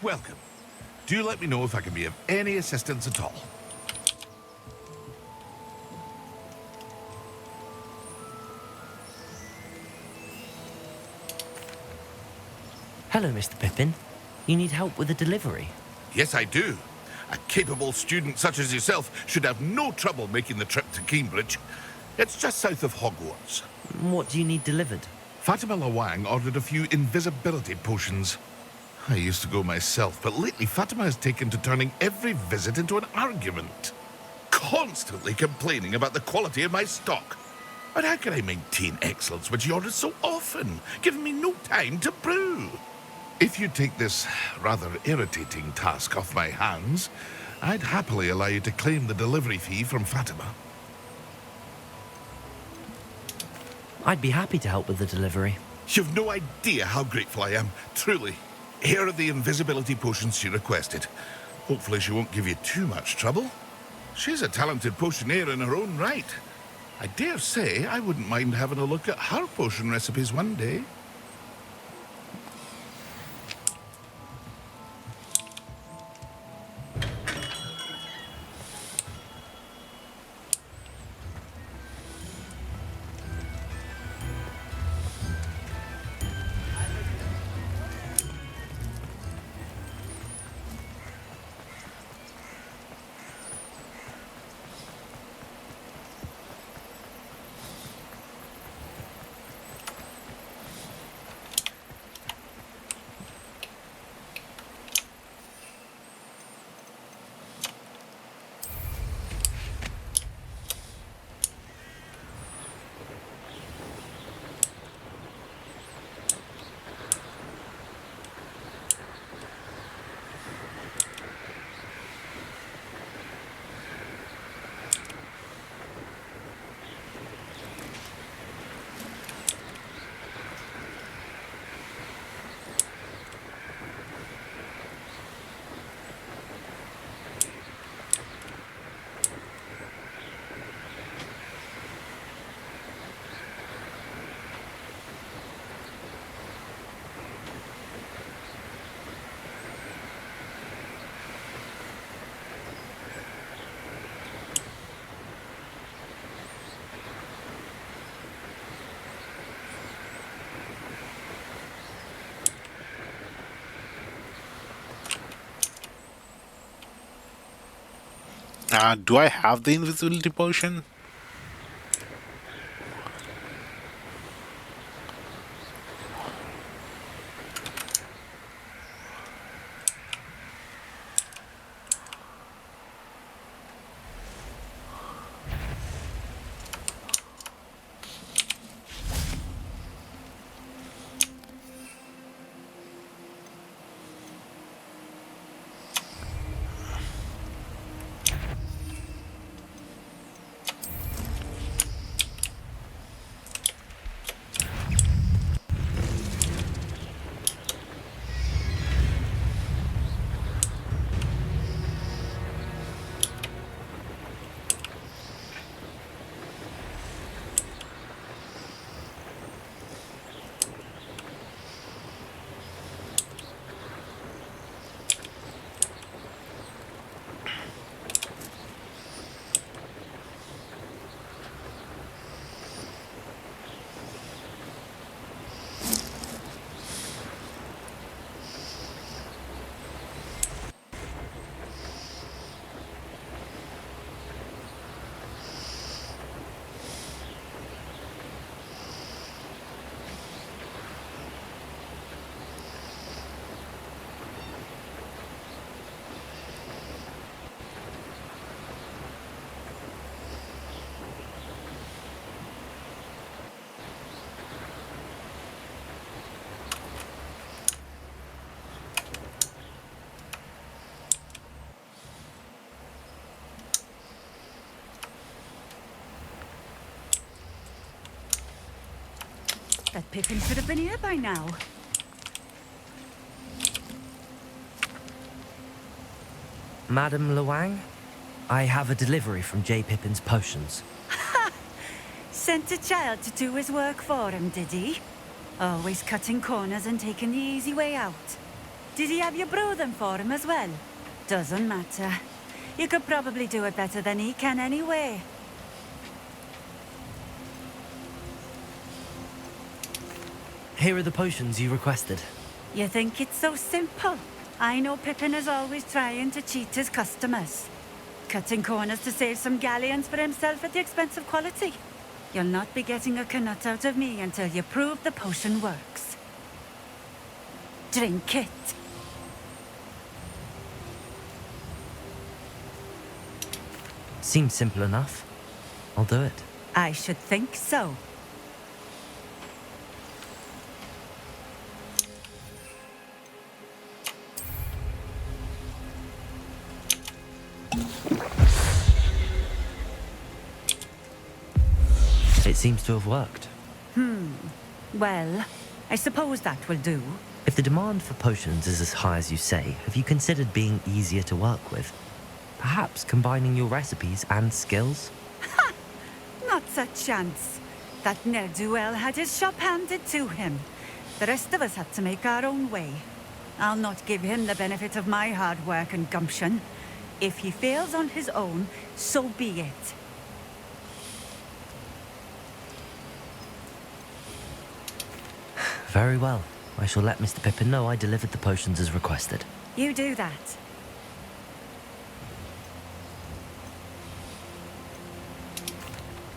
welcome. Do let me know if I can be of any assistance at all. Hello, Mr. Pippin. You need help with a delivery? Yes, I do. A capable student such as yourself should have no trouble making the trip to Cambridge. It's just south of Hogwarts. What do you need delivered? Fatima Lawang ordered a few invisibility potions. I used to go myself, but lately Fatima has taken to turning every visit into an argument. Constantly complaining about the quality of my stock. But how can I maintain excellence when she orders so often, giving me no time to brew? If you take this rather irritating task off my hands, I'd happily allow you to claim the delivery fee from Fatima. I'd be happy to help with the delivery. You've no idea how grateful I am, truly. Here are the invisibility potions she requested. Hopefully she won't give you too much trouble. She's a talented potioneer in her own right. I dare say I wouldn't mind having a look at her potion recipes one day. Do I have the invisibility potion? That Pippin should have been here by now. Madam Lawang, I have a delivery from J. Pippin's potions. Sent a child to do his work for him, did he? Always cutting corners and taking the easy way out. Did he have you brew them for him as well? Doesn't matter. You could probably do it better than he can anyway. Here are the potions you requested. You think it's so simple? I know Pippin is always trying to cheat his customers. Cutting corners to save some galleons for himself at the expense of quality. You'll not be getting a canut out of me until you prove the potion works. Drink it. Seems simple enough. I'll do it. I should think so. It seems to have worked. Well, I suppose that will do. If the demand for potions is as high as you say, have you considered being easier to work with? Perhaps combining your recipes and skills? Not a chance. That ne'er-do-well had his shop handed to him. The rest of us had to make our own way. I'll not give him the benefit of my hard work and gumption. If he fails on his own, so be it. Very well. I shall let Mr. Pippin know I delivered the potions as requested. You do that.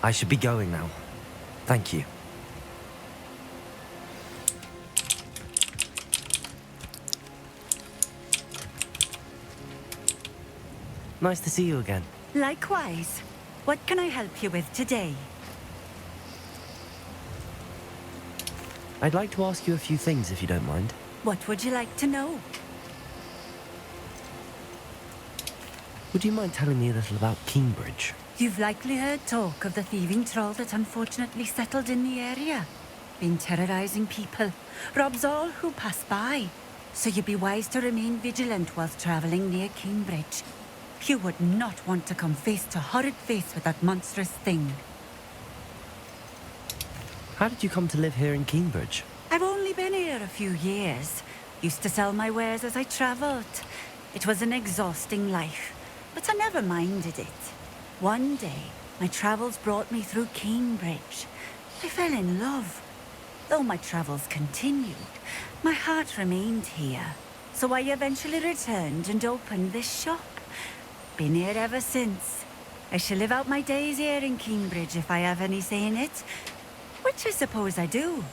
I should be going now. Thank you. Nice to see you again. Likewise. What can I help you with today? I'd like to ask you a few things if you don't mind. What would you like to know? Would you mind telling me a little about Cambridge? You've likely heard talk of the thieving troll that unfortunately settled in the area. Been terrorizing people. Robs all who pass by. So you'd be wise to remain vigilant whilst traveling near Cambridge. You would not want to come face to horrid face with that monstrous thing. How did you come to live here in Cambridge? I've only been here a few years. Used to sell my wares as I travelled. It was an exhausting life, but I never minded it. One day, my travels brought me through Cambridge. I fell in love. Though my travels continued, my heart remained here. So I eventually returned and opened this shop. Been here ever since. I shall live out my days here in Cambridge if I have any say in it. Which I suppose I do.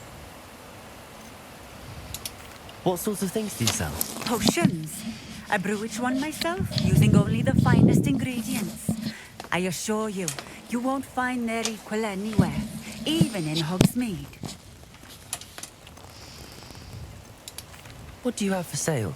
What sorts of things do you sell? Potions. I brew each one myself, using only the finest ingredients. I assure you, you won't find their equal anywhere, even in Hogsmeade. What do you have for sale?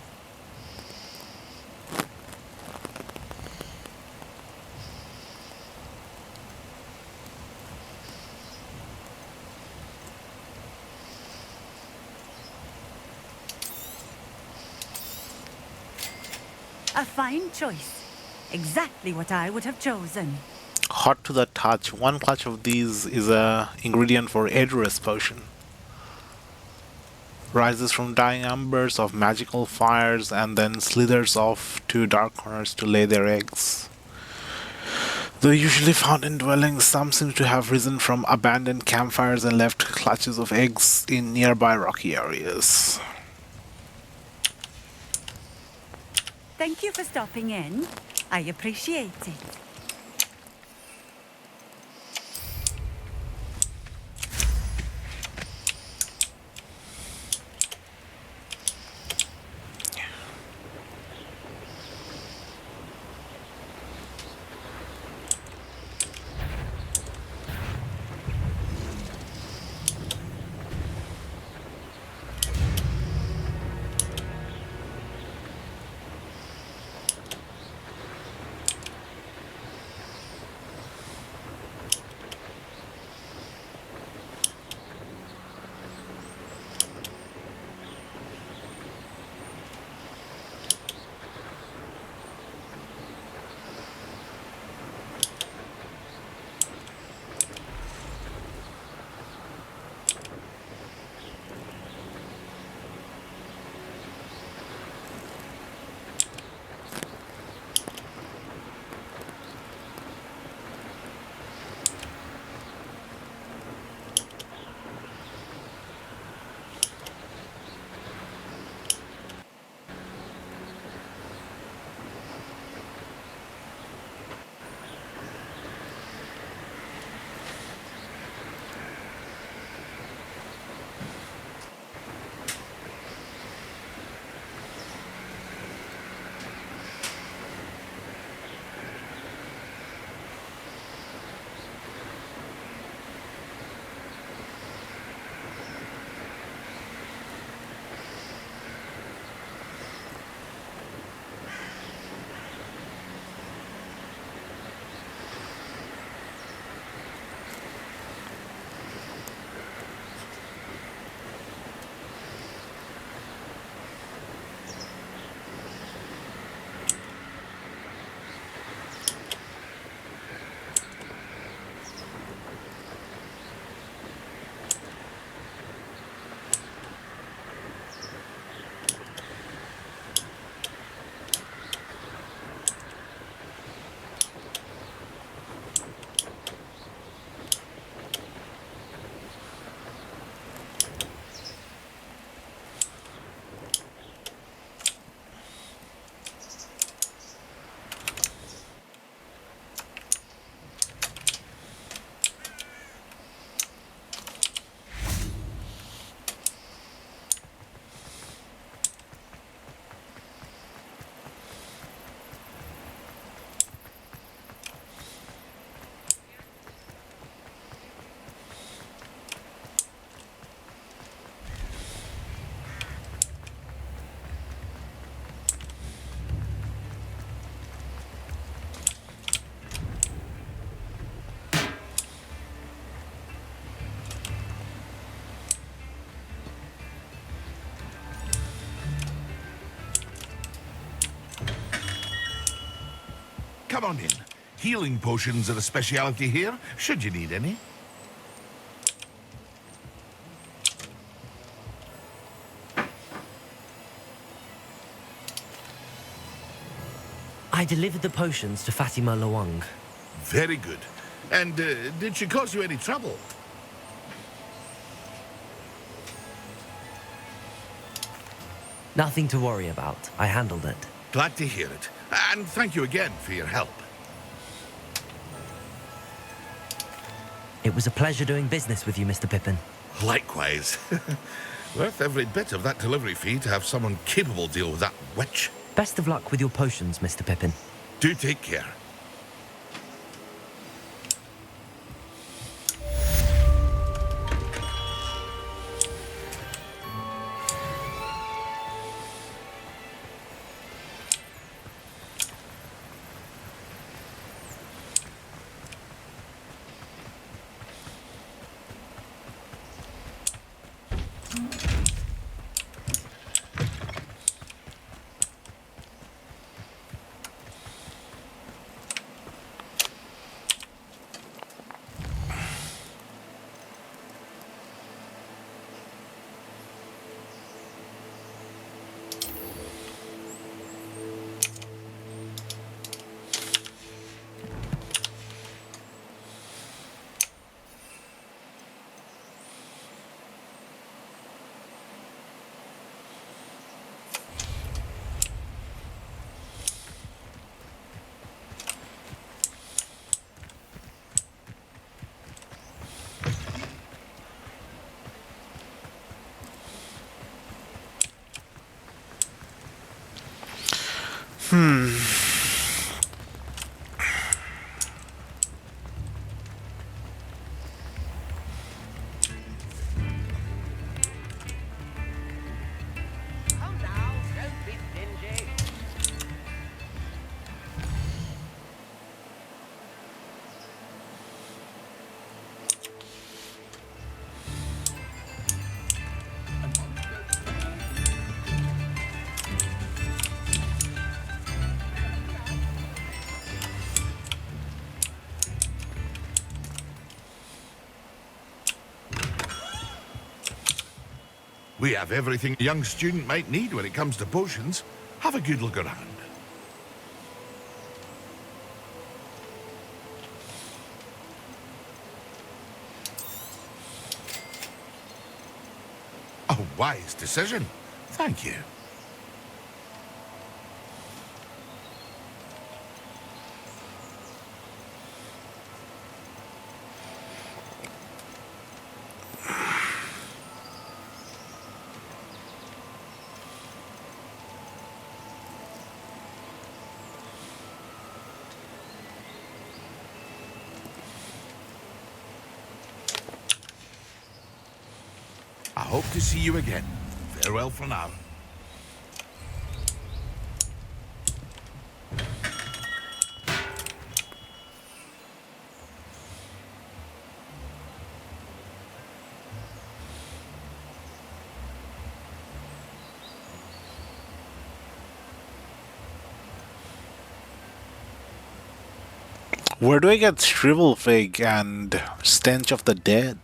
A fine choice. Exactly what I would have chosen. Hot to the touch. One clutch of these is a ingredient for Edrus potion. Rises from dying embers of magical fires and then slithers off to dark corners to lay their eggs. Though usually found in dwellings, some seem to have risen from abandoned campfires and left clutches of eggs in nearby rocky areas. Thank you for stopping in. I appreciate it. Come on in. Healing potions are a speciality here, should you need any. I delivered the potions to Fatima Lawang. Very good. And did she cause you any trouble? Nothing to worry about. I handled it. Glad to hear it. And thank you again for your help. It was a pleasure doing business with you, Mr. Pippin. Likewise. Worth every bit of that delivery fee to have someone capable deal with that witch. Best of luck with your potions, Mr. Pippin. Do take care. Come now, don't be stingy. We have everything a young student might need when it comes to potions. Have a good look around. A wise decision. Thank you. I hope to see you again. Farewell for now. Where do I get Shrivel Fig and Stench of the Dead?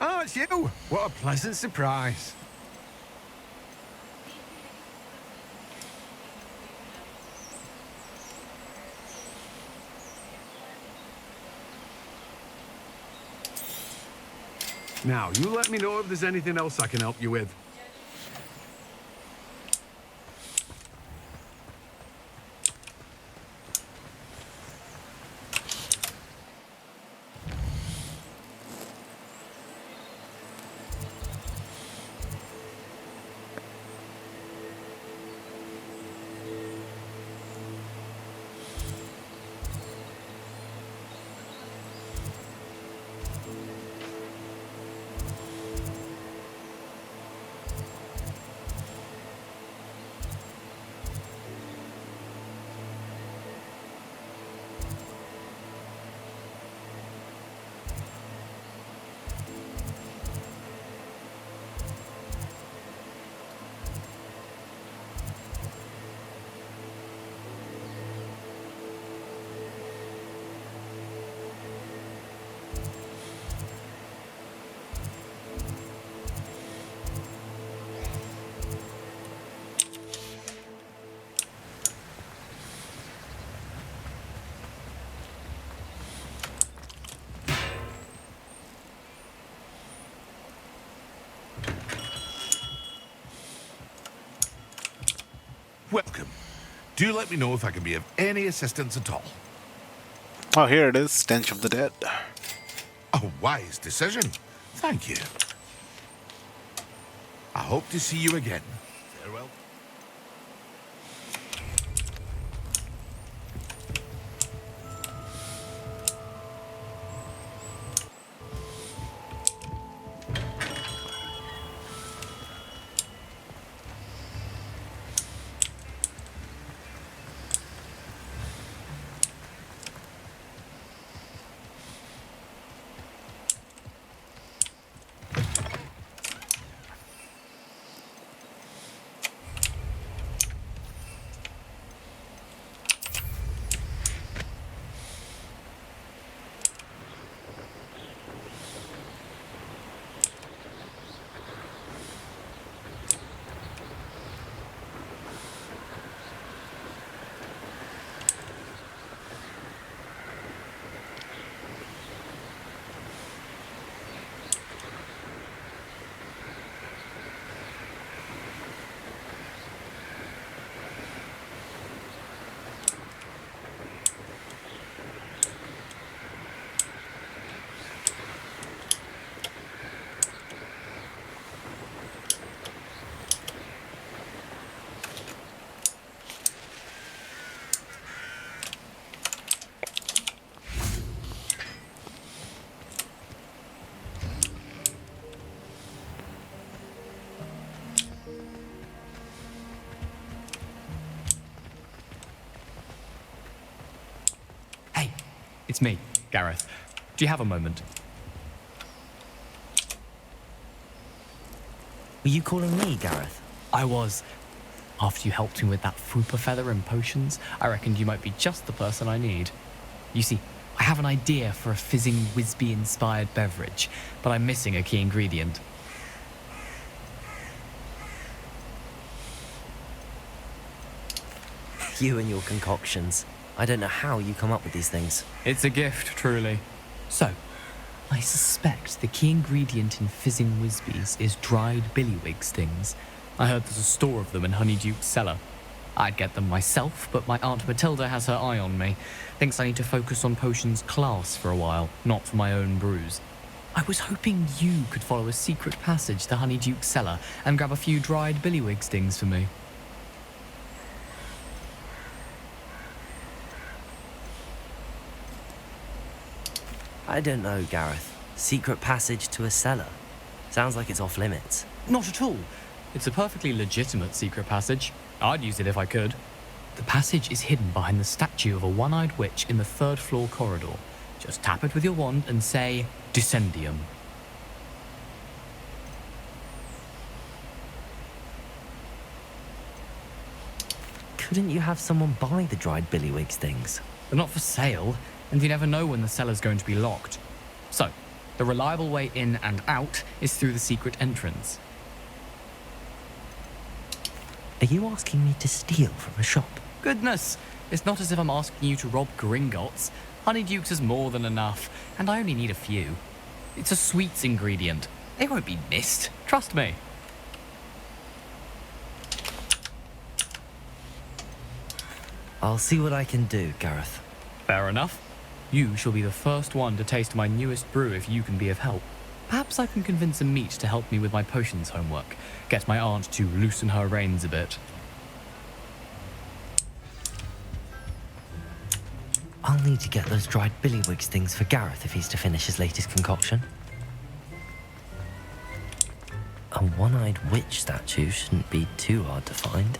Oh, it's you! What a pleasant surprise. Now, you let me know if there's anything else I can help you with. Welcome. Do let me know if I can be of any assistance at all. Oh, here it is, Stench of the Dead. A wise decision. Thank you. I hope to see you again. Farewell. It's me, Gareth. Do you have a moment? Were you calling me, Gareth? I was. After you helped me with that Fupa feather and potions, I reckoned you might be just the person I need. You see, I have an idea for a fizzing Whizbee-inspired beverage, but I'm missing a key ingredient. You and your concoctions. I don't know how you come up with these things. It's a gift, truly. So, I suspect the key ingredient in fizzing Whizbees is dried billywig stings. I heard there's a store of them in Honeyduke's cellar. I'd get them myself, but my Aunt Matilda has her eye on me. Thinks I need to focus on potions class for a while, not for my own brews. I was hoping you could follow a secret passage to Honeyduke's cellar and grab a few dried billywig stings for me. I don't know, Gareth. Secret passage to a cellar. Sounds like it's off limits. Not at all. It's a perfectly legitimate secret passage. I'd use it if I could. The passage is hidden behind the statue of a one-eyed witch in the third-floor corridor. Just tap it with your wand and say, Descendium. Couldn't you have someone buy the dried billywig stings? They're not for sale, and you never know when the cellar's going to be locked. So, the reliable way in and out is through the secret entrance. Are you asking me to steal from a shop? Goodness, it's not as if I'm asking you to rob Gringotts. Honeyduke's is more than enough, and I only need a few. It's a sweets ingredient. They won't be missed, trust me. I'll see what I can do, Gareth. Fair enough. You shall be the first one to taste my newest brew if you can be of help. Perhaps I can convince a meat to help me with my potions homework. Get my aunt to loosen her reins a bit. I'll need to get those dried billywig stings for Gareth if he's to finish his latest concoction. A one-eyed witch statue shouldn't be too hard to find.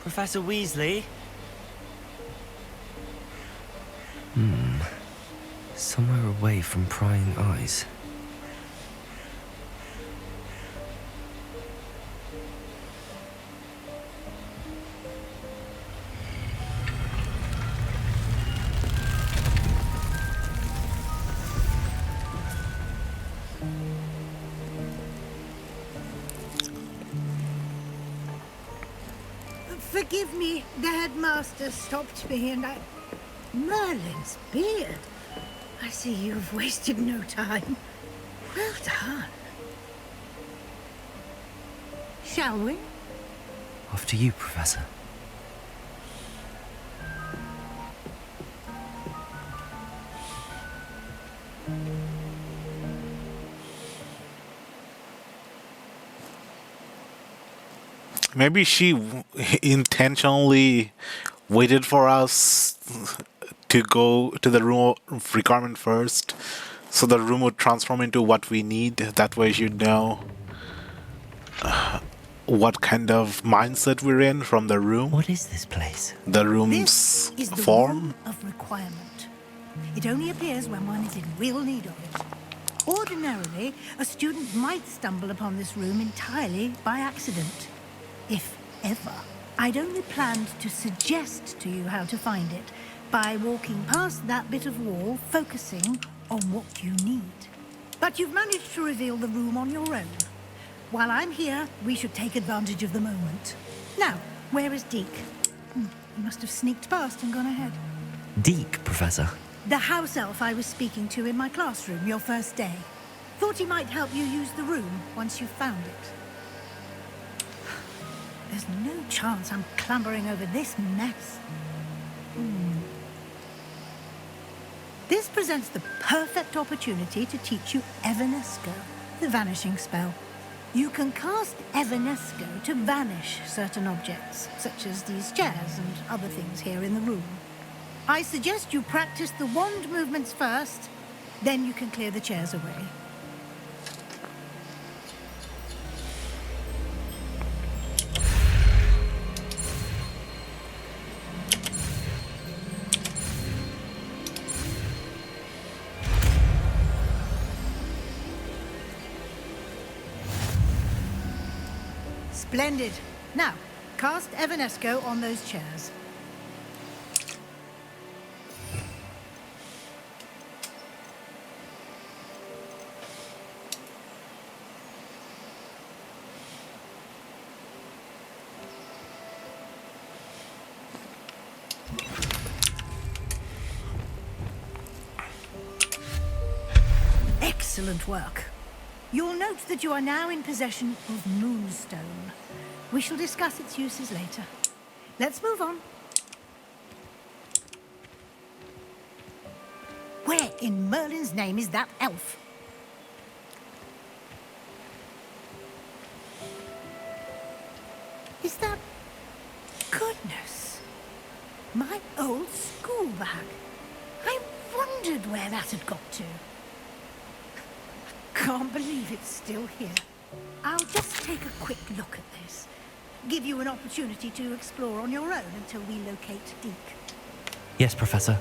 Professor Weasley? Somewhere away from prying eyes. Forgive me, the headmaster stopped me and I... Merlin's beard. I see you've wasted no time. Well done. Shall we? After you, Professor. Maybe she intentionally waited for us to go to the room of requirement first, so the room would transform into what we need. That way she'd know what kind of mindset we're in from the room. What is this place? The room's This is the form. room of requirement. It only appears when one is in real need of it. Ordinarily, a student might stumble upon this room entirely by accident. If ever. I'd only planned to suggest to you how to find it by walking past that bit of wall, focusing on what you need. But you've managed to reveal the room on your own. While I'm here, we should take advantage of the moment. Now, where is Deke? He must have sneaked past and gone ahead. Deke, Professor. The house elf I was speaking to in my classroom your first day. Thought he might help you use the room once you found it. There's no chance I'm clambering over this mess. This presents the perfect opportunity to teach you Evanesco, the vanishing spell. You can cast Evanesco to vanish certain objects, such as these chairs and other things here in the room. I suggest you practice the wand movements first, then you can clear the chairs away. Splendid. Now, cast Evanesco on those chairs. Excellent work. You'll note that you are now in possession of Moonstone. We shall discuss its uses later. Let's move on. Where in Merlin's name is that elf? Is that... Goodness. My old school bag. I wondered where that had got to. Can't believe it's still here. I'll just take a quick look at this. Give you an opportunity to explore on your own until we locate Deke. Yes, Professor.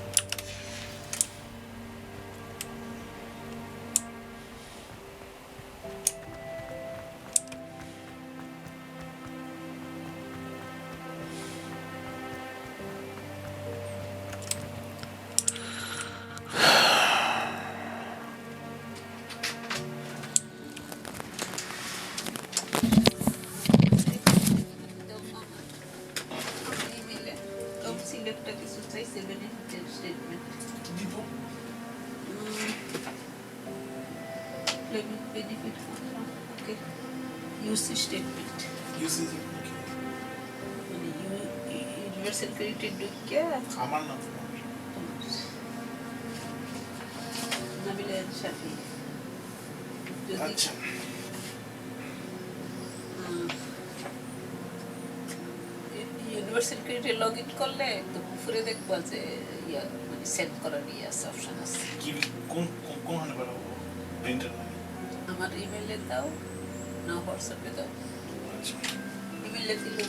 Universal credit क्या আমার না নবিলের সাথে আচ্ছা universal credit login করলে তো উপরে দেখবা যে ইয়া মানে সেট করার ইয়া আছে অপশন আছে কি কোন কোন হানে বাড়াবো প্রিন্টার আমার ইমেইলে দাও না হোয়াটসঅ্যাপে দাও আচ্ছা ইমেইলে দিলে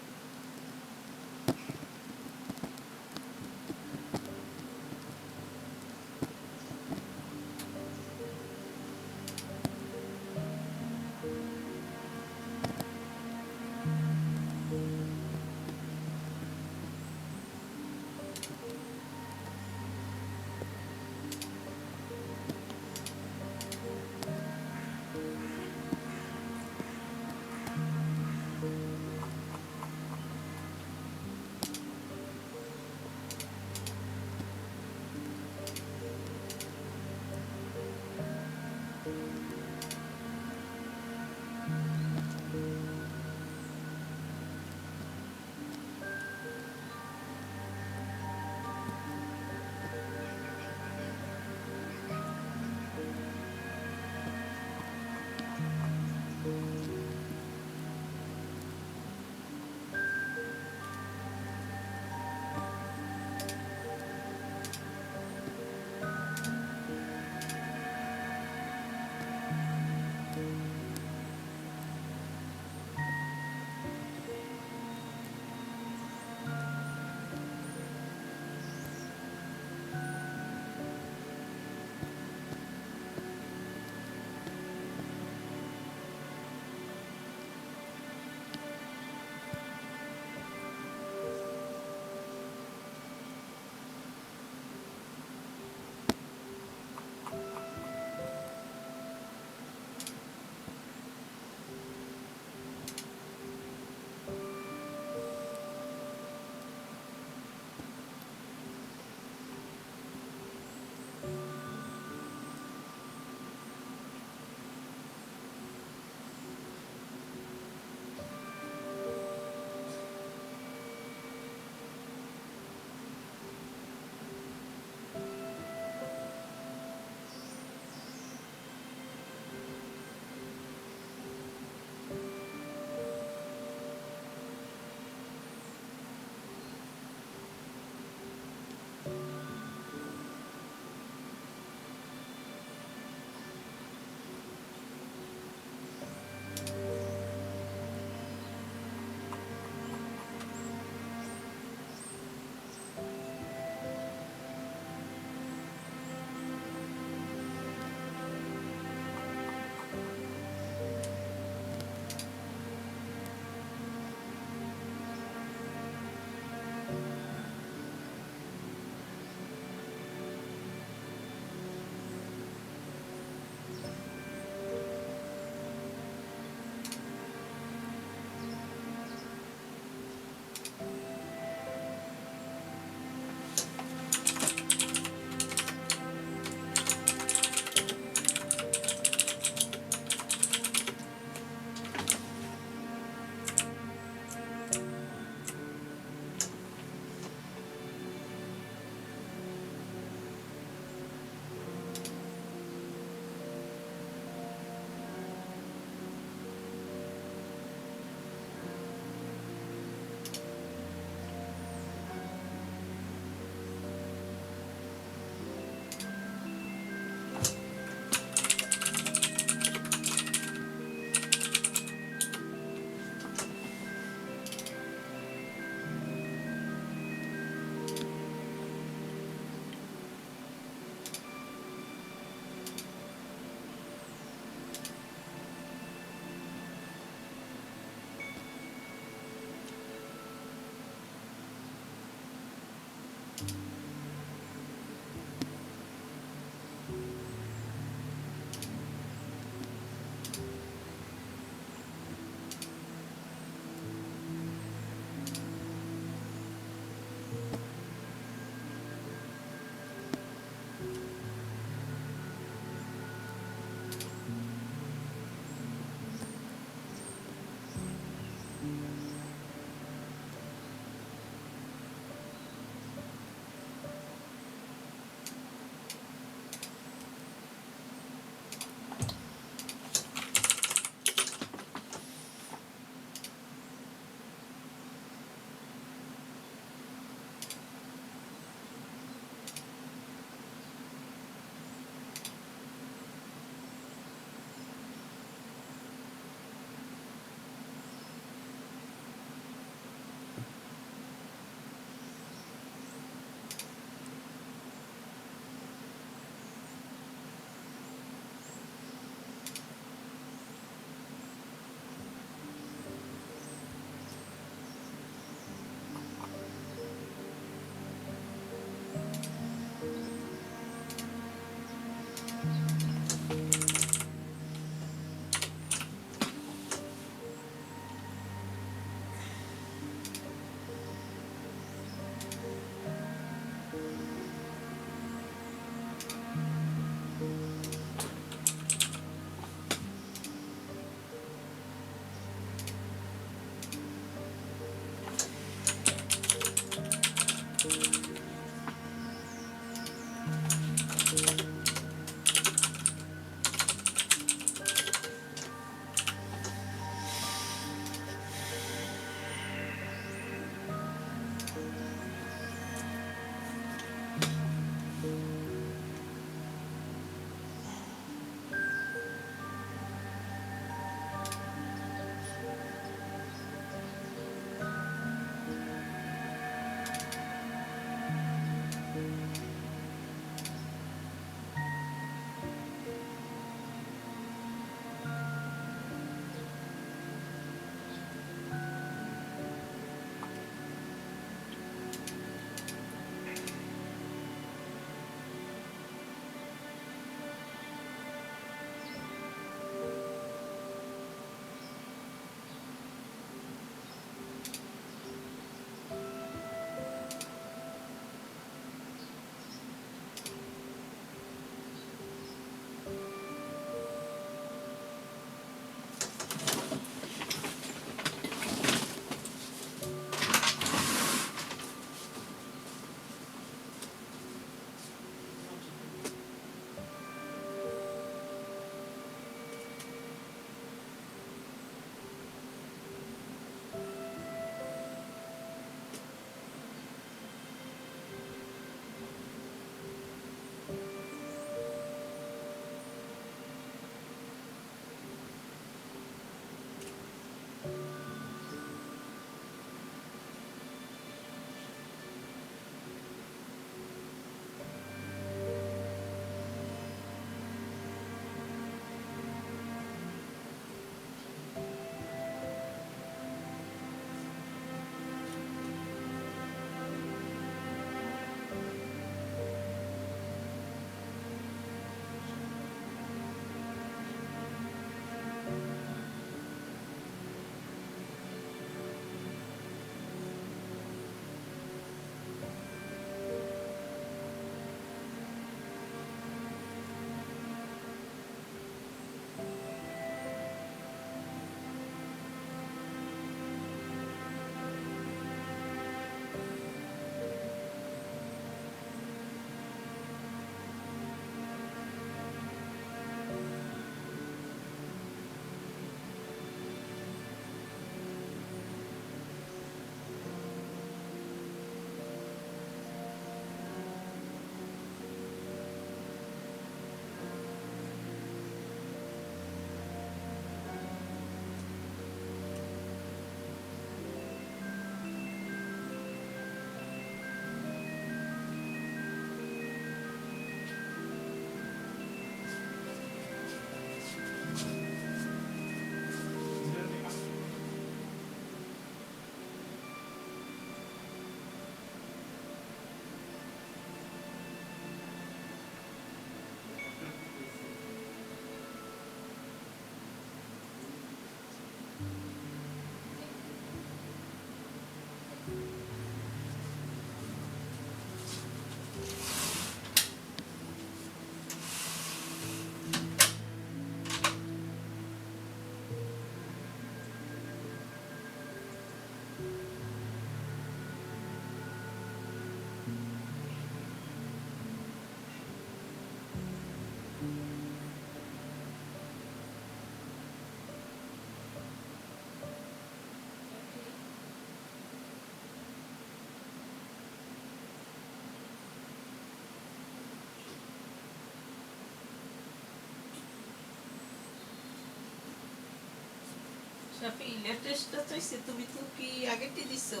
রাফি লেটেস্টটা চাইছে তুমি তো কি আগেরটি দিছো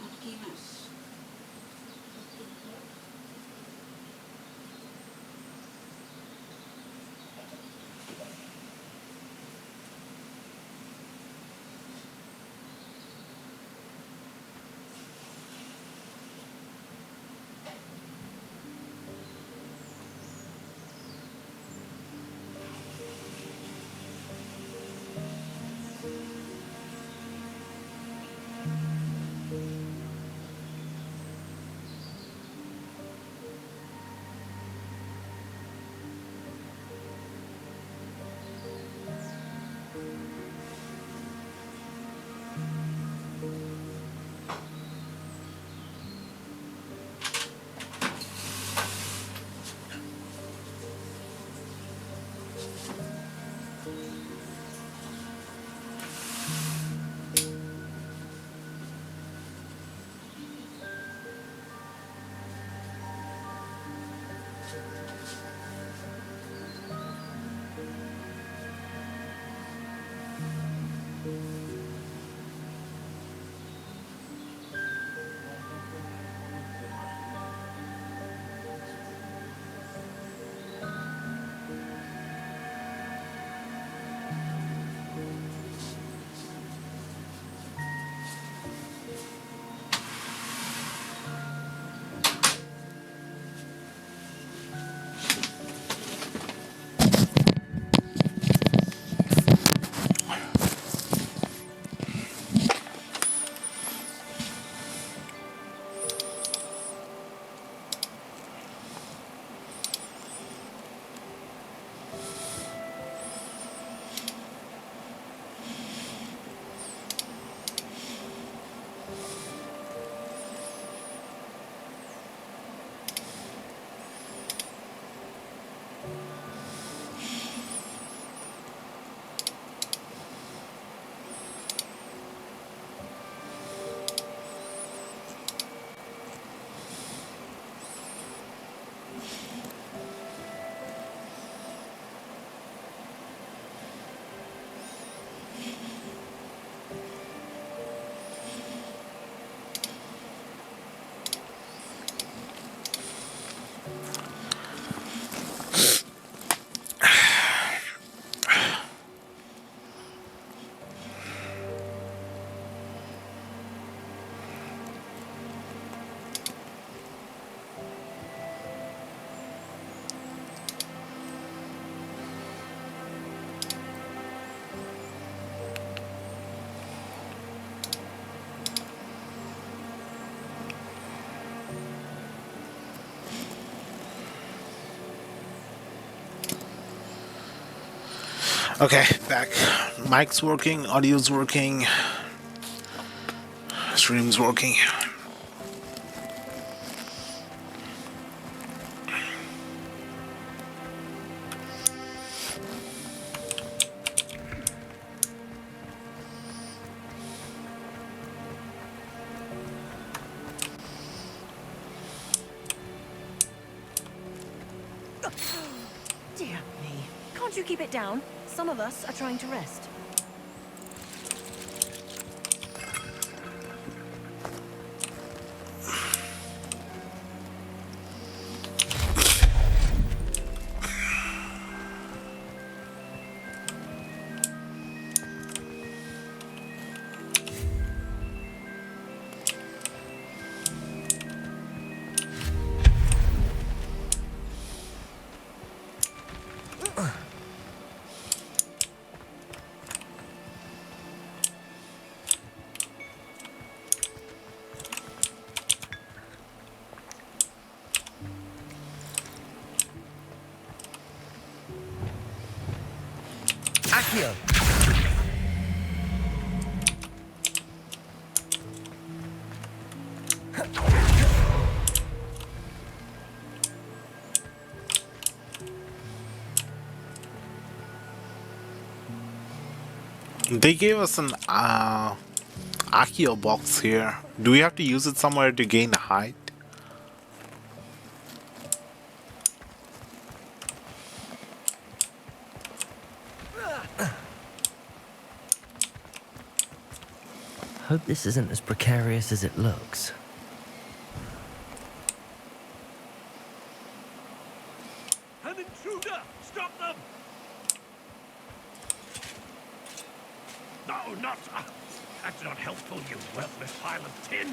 আর কি মাস Okay, back. Mic's working, audio's working, stream's working. Dear me. Can't you keep it down? Some of us are trying to rest. Accio! They gave us an Accio box here. Do we have to use it somewhere to gain height? Hope this isn't as precarious as it looks. An intruder! Stop them! No, not... that's not helpful, you worthless pile of tin!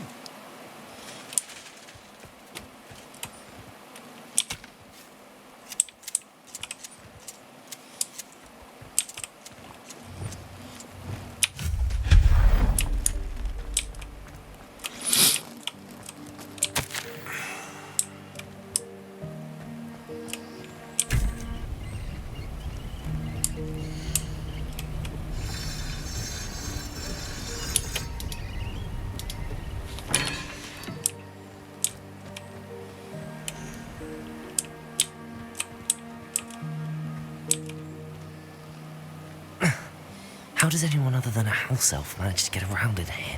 How does anyone other than a house elf manage to get around in here?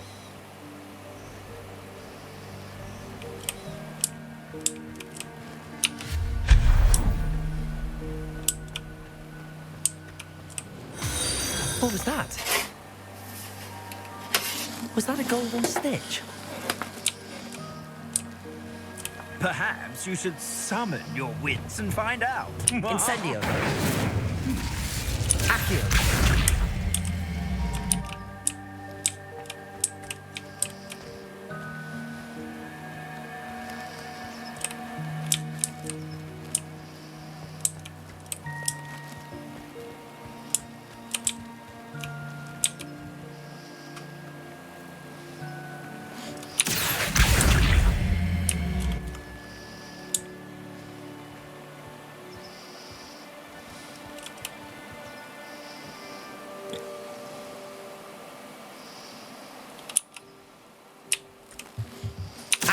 What was that? Was that a golden stitch? Perhaps you should summon your wits and find out. Incendio. Accio.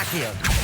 Accio.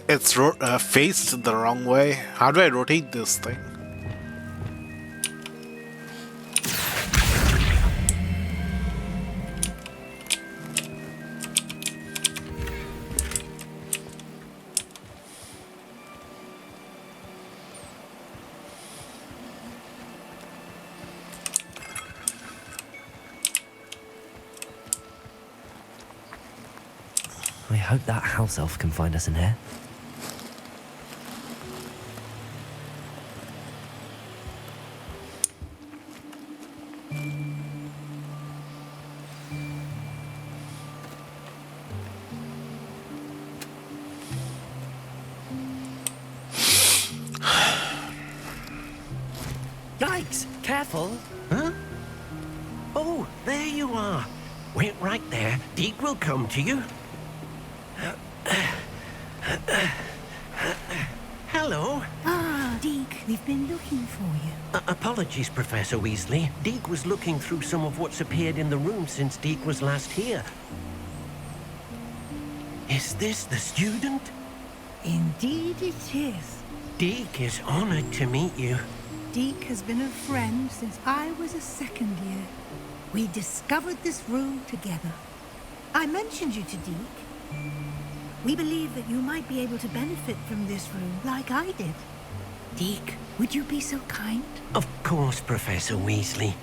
It's faced the wrong way. How do I rotate this thing? I hope that house elf can find us in here. Yikes! Careful! Huh? Oh, there you are. Wait right there. Deke will come to you. Hello. Ah, Deke, we've been looking for you. Apologies, Professor Weasley. Deke was looking through some of what's appeared in the room since Deke was last here. Is this the student? Indeed it is. Deke is honored to meet you. Deke has been a friend since I was a second year. We discovered this room together. I mentioned you to Deke. We believe that you might be able to benefit from this room like I did. Deke, would you be so kind? Of course, Professor Weasley.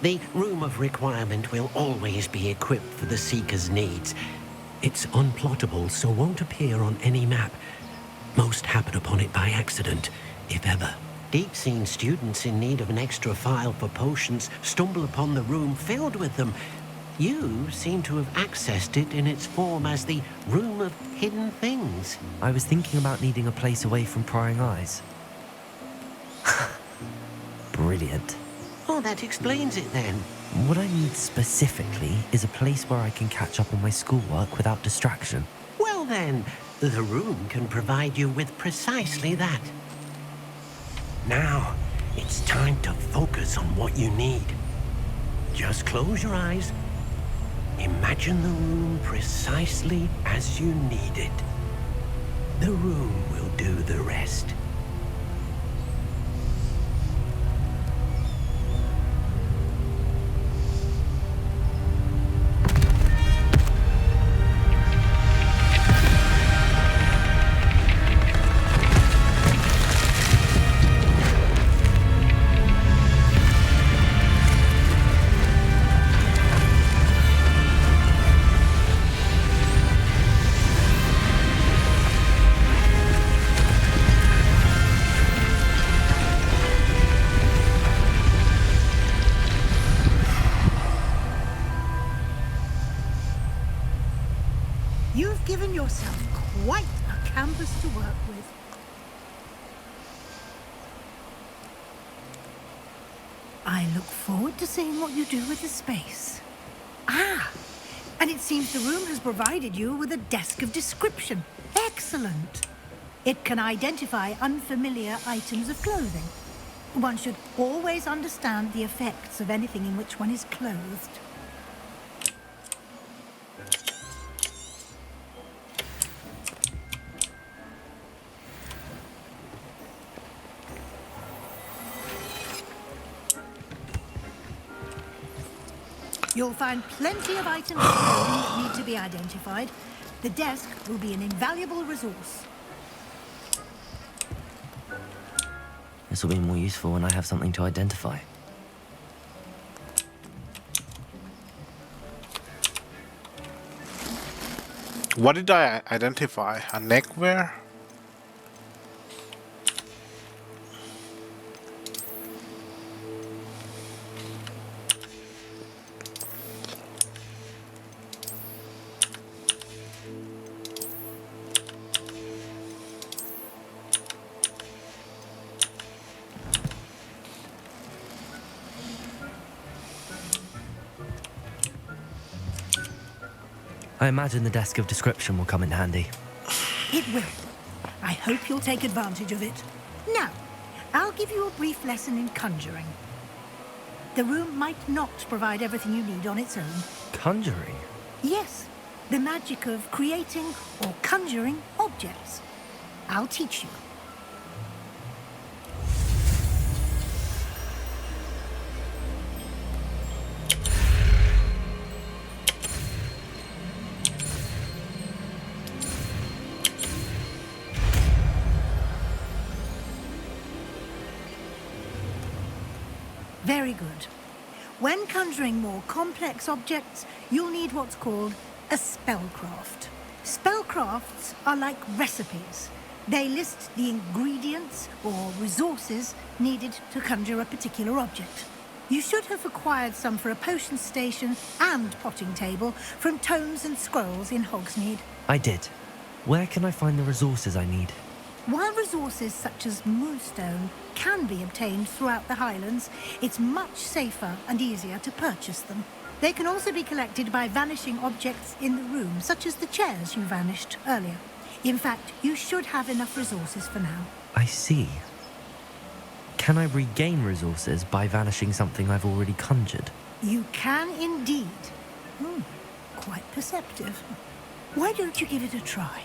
The Room of Requirement will always be equipped for the Seeker's needs. It's unplottable, so won't appear on any map. Most happen upon it by accident, if ever. Deke's seen students in need of an extra file for potions stumble upon the room filled with them. You seem to have accessed it in its form as the Room of Hidden Things. I was thinking about needing a place away from prying eyes. Brilliant. Oh, that explains it then. What I need specifically is a place where I can catch up on my schoolwork without distraction. Well then, the room can provide you with precisely that. Now, it's time to focus on what you need. Just close your eyes. Imagine the room precisely as you need it. The room will do the rest. You've given yourself quite a canvas to work with. I look forward to seeing what you do with the space. Ah, and it seems the room has provided you with a desk of description. Excellent. It can identify unfamiliar items of clothing. One should always understand the effects of anything in which one is clothed. You'll find plenty of items of clothing that need to be identified. The desk will be an invaluable resource. This will be more useful when I have something to identify. What did I identify? A neckwear? I imagine the desk of description will come in handy. It will. I hope you'll take advantage of it. Now, I'll give you a brief lesson in conjuring. The room might not provide everything you need on its own. Conjuring? Yes, the magic of creating or conjuring objects. I'll teach you. Very good. When conjuring more complex objects, you'll need what's called a spellcraft. Spellcrafts are like recipes. They list the ingredients or resources needed to conjure a particular object. You should have acquired some for a potion station and potting table from tomes and scrolls in Hogsmeade. I did. Where can I find the resources I need? While resources such as moonstone can be obtained throughout the Highlands, it's much safer and easier to purchase them. They can also be collected by vanishing objects in the room, such as the chairs you vanished earlier. In fact, you should have enough resources for now. I see. Can I regain resources by vanishing something I've already conjured? You can indeed. Quite perceptive. Why don't you give it a try?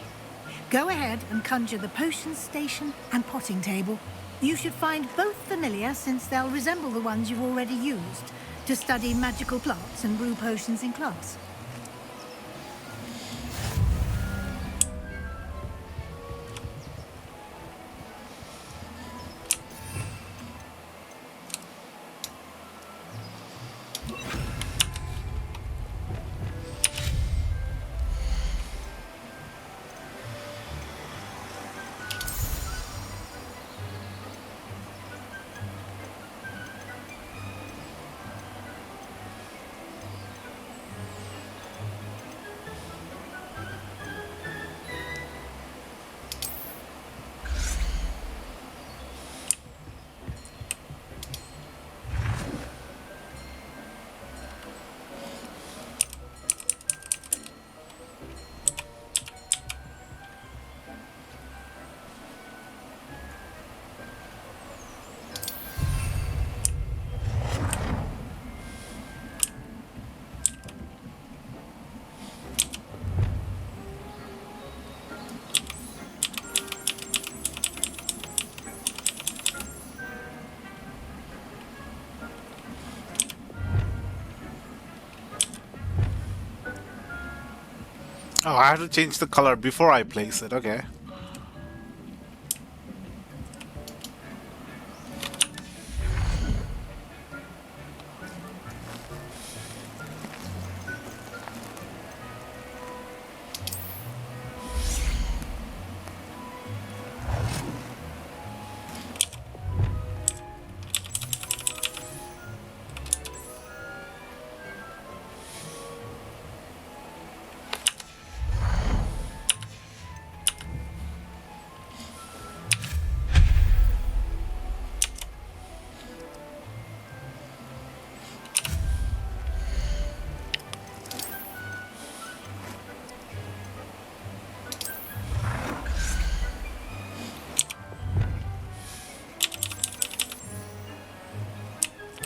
Go ahead and conjure the potions station and potting table. You should find both familiar, since they'll resemble the ones you've already used to study magical plants and brew potions in class. Oh, I have to change the color before I place it. Okay.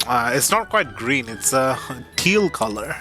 It's not quite green, it's a teal color.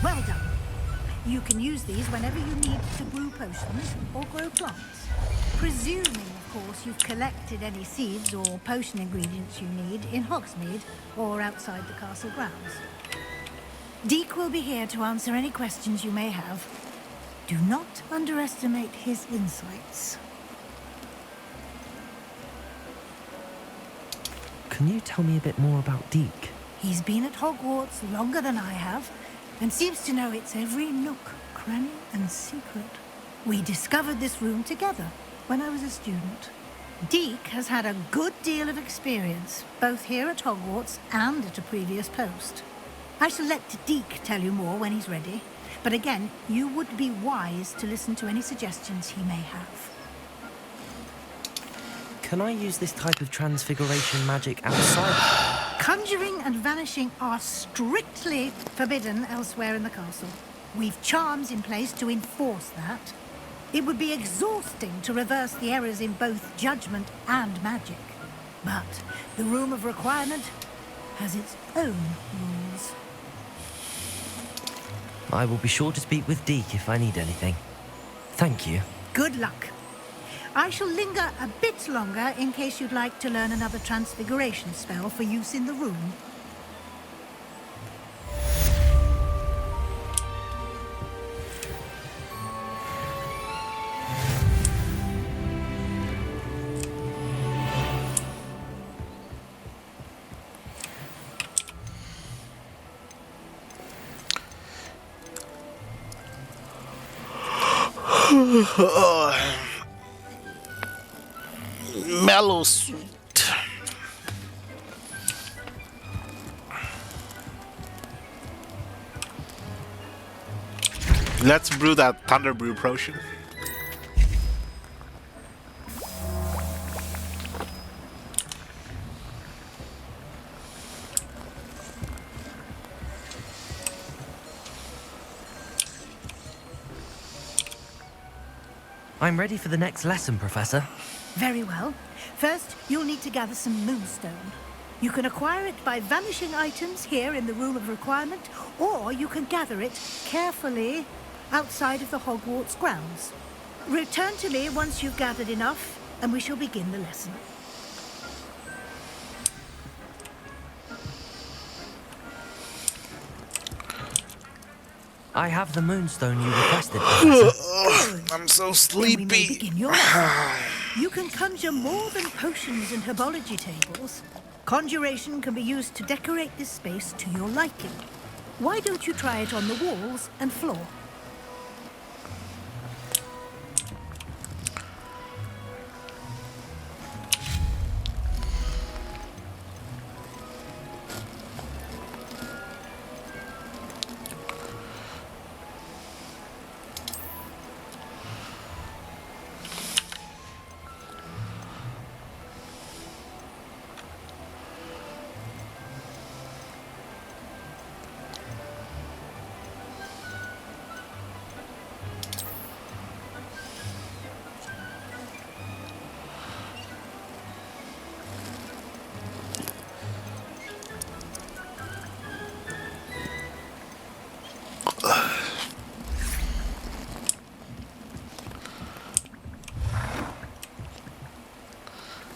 Well done. You can use these whenever you need to brew potions or grow plants. Presuming, of course, you've collected any seeds or potion ingredients you need in Hogsmeade or outside the castle grounds. Deek will be here to answer any questions you may have. Do not underestimate his insights. Can you tell me a bit more about Deek? He's been at Hogwarts longer than I have, and seems to know its every nook, cranny, and secret. We discovered this room together when I was a student. Deek has had a good deal of experience, both here at Hogwarts and at a previous post. I shall let Deek tell you more when he's ready, But again, you would be wise to listen to any suggestions he may have. Can I use this type of transfiguration magic outside? Conjuring and vanishing are strictly forbidden elsewhere in the castle. We've charms in place to enforce that. It would be exhausting to reverse the errors in both judgment and magic. But the Room of Requirement has its own rules. I will be sure to speak with Deke if I need anything. Thank you. Good luck. I shall linger a bit longer in case you'd like to learn another transfiguration spell for use in the room. Mellow sweet. Let's brew that thunder brew potion. I'm ready for the next lesson, Professor. Very well. First, you'll need to gather some moonstone. You can acquire it by vanishing items here in the Room of Requirement, or you can gather it carefully outside of the Hogwarts grounds. Return to me once you've gathered enough, and we shall begin the lesson. I have the moonstone you requested, Professor. I'm so Then we may sleepy. begin your lesson. You can conjure more than potions and herbology tables. Conjuration can be used to decorate this space to your liking. Why don't you try it on the walls and floor?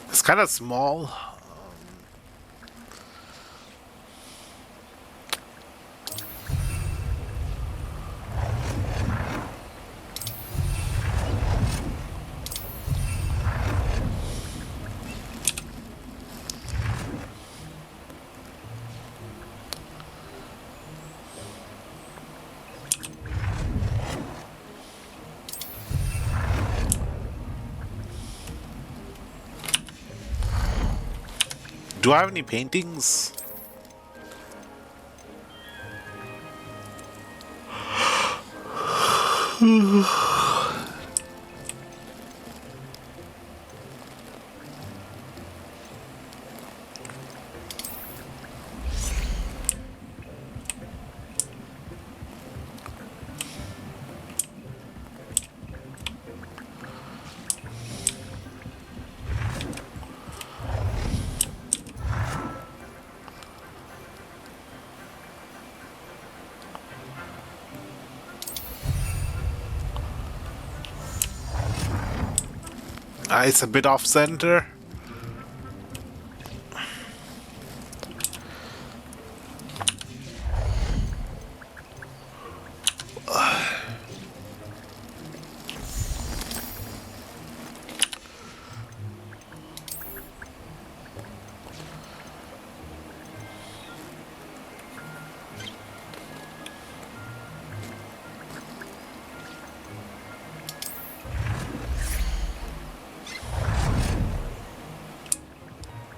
It's kind of small. Do I have any paintings? It's a bit off center.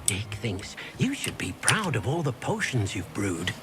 Dick thinks you should be proud of all the potions you've brewed.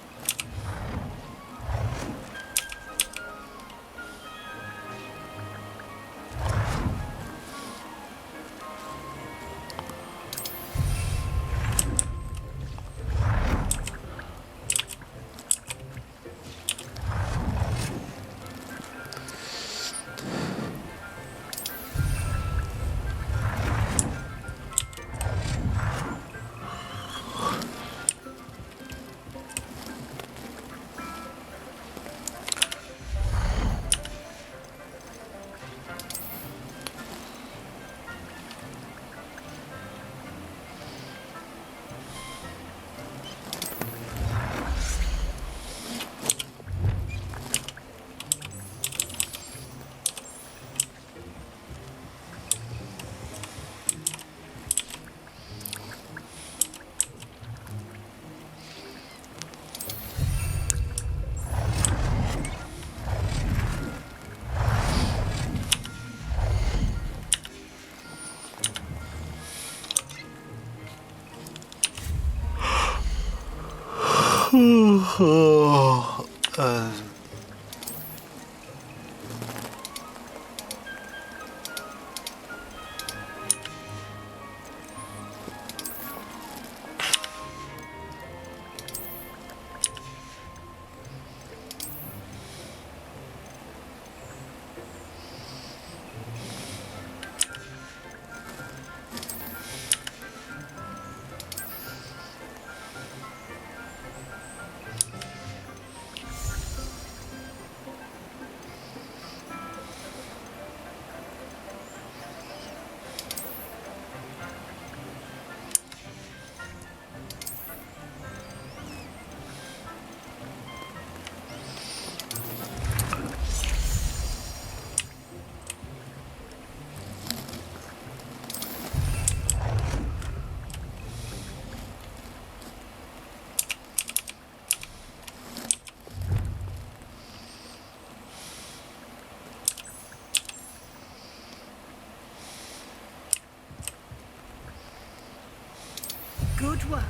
Good work.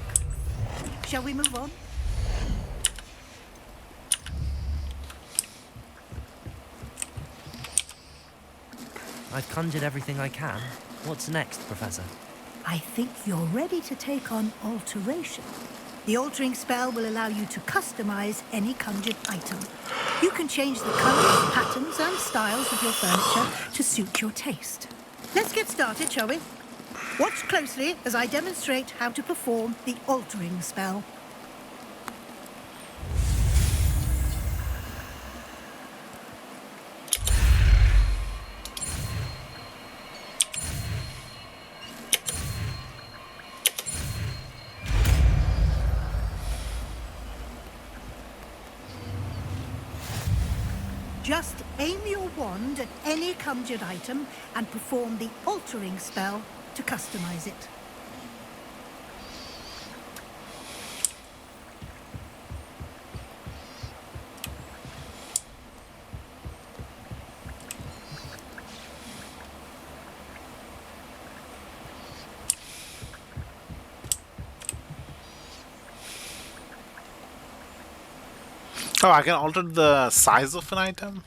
Shall we move on? I've conjured everything I can. What's next, Professor? I think you're ready to take on alteration. The altering spell will allow you to customize any conjured item. You can change the colors, patterns, and styles of your furniture to suit your taste. Let's get started, shall we? Watch closely as I demonstrate how to perform the altering spell. Just aim your wand at any conjured item and perform the altering spell to customize it. Oh, I can alter the size of an item?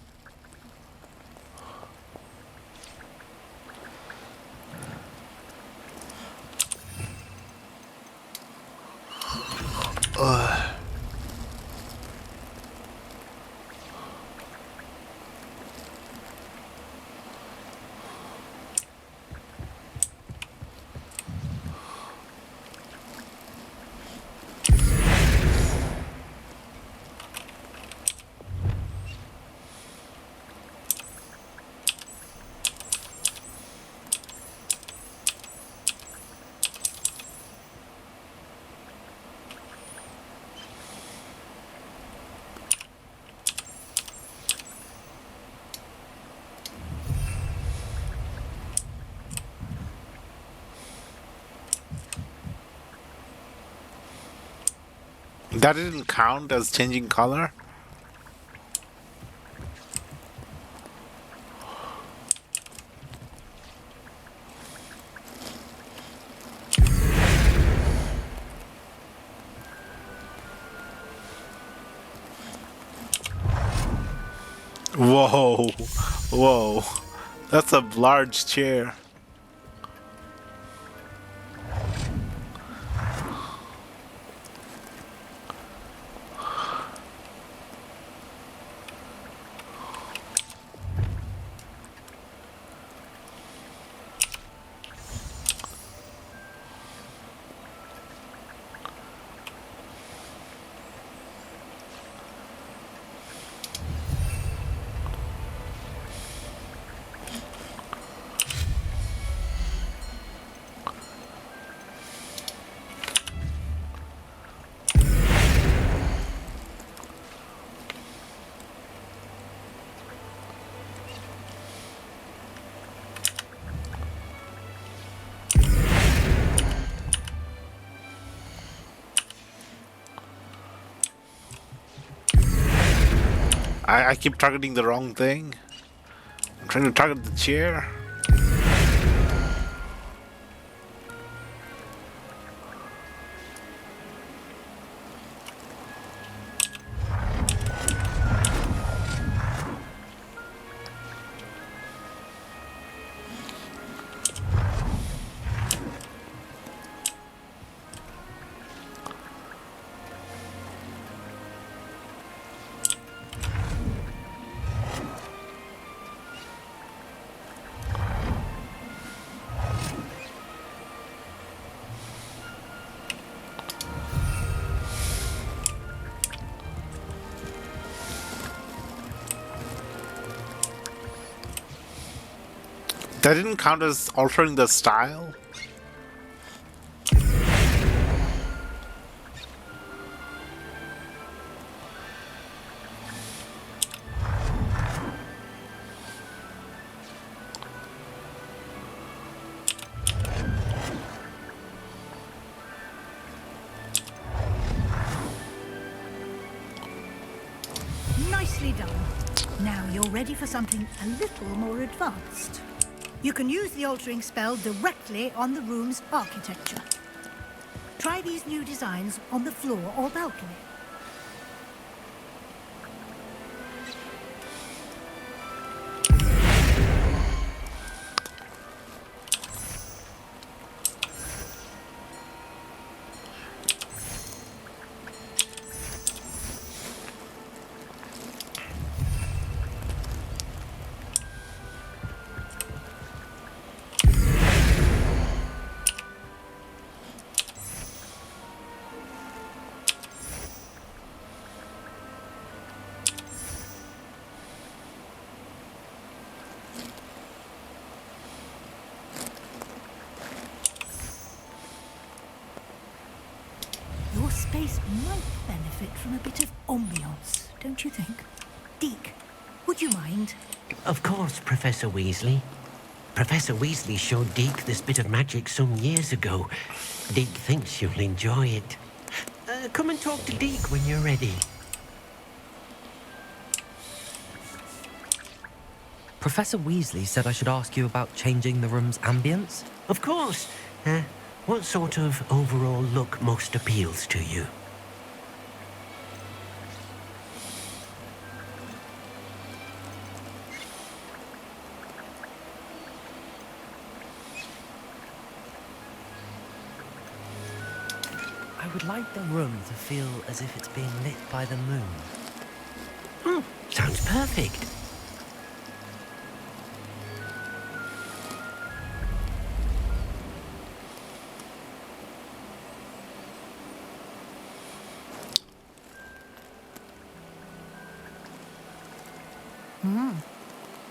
That didn't count as changing color? Whoa, whoa, that's a large chair. I keep targeting the wrong thing. I'm trying to target the chair. That didn't count as altering the style? Nicely done. Now you're ready for something a little more advanced. You can use the altering spell directly on the room's architecture. Try these new designs on the floor or balcony. Your space might benefit from a bit of ambiance, don't you think? Deke, would you mind? Of course, Professor Weasley. Professor Weasley showed Deke this bit of magic some years ago. Deke thinks you'll enjoy it. Come and talk to Deke when you're ready. Professor Weasley said I should ask you about changing the room's ambience? Of course. What sort of overall look most appeals to you? I would like the room to feel as if it's being lit by the moon. Sounds perfect.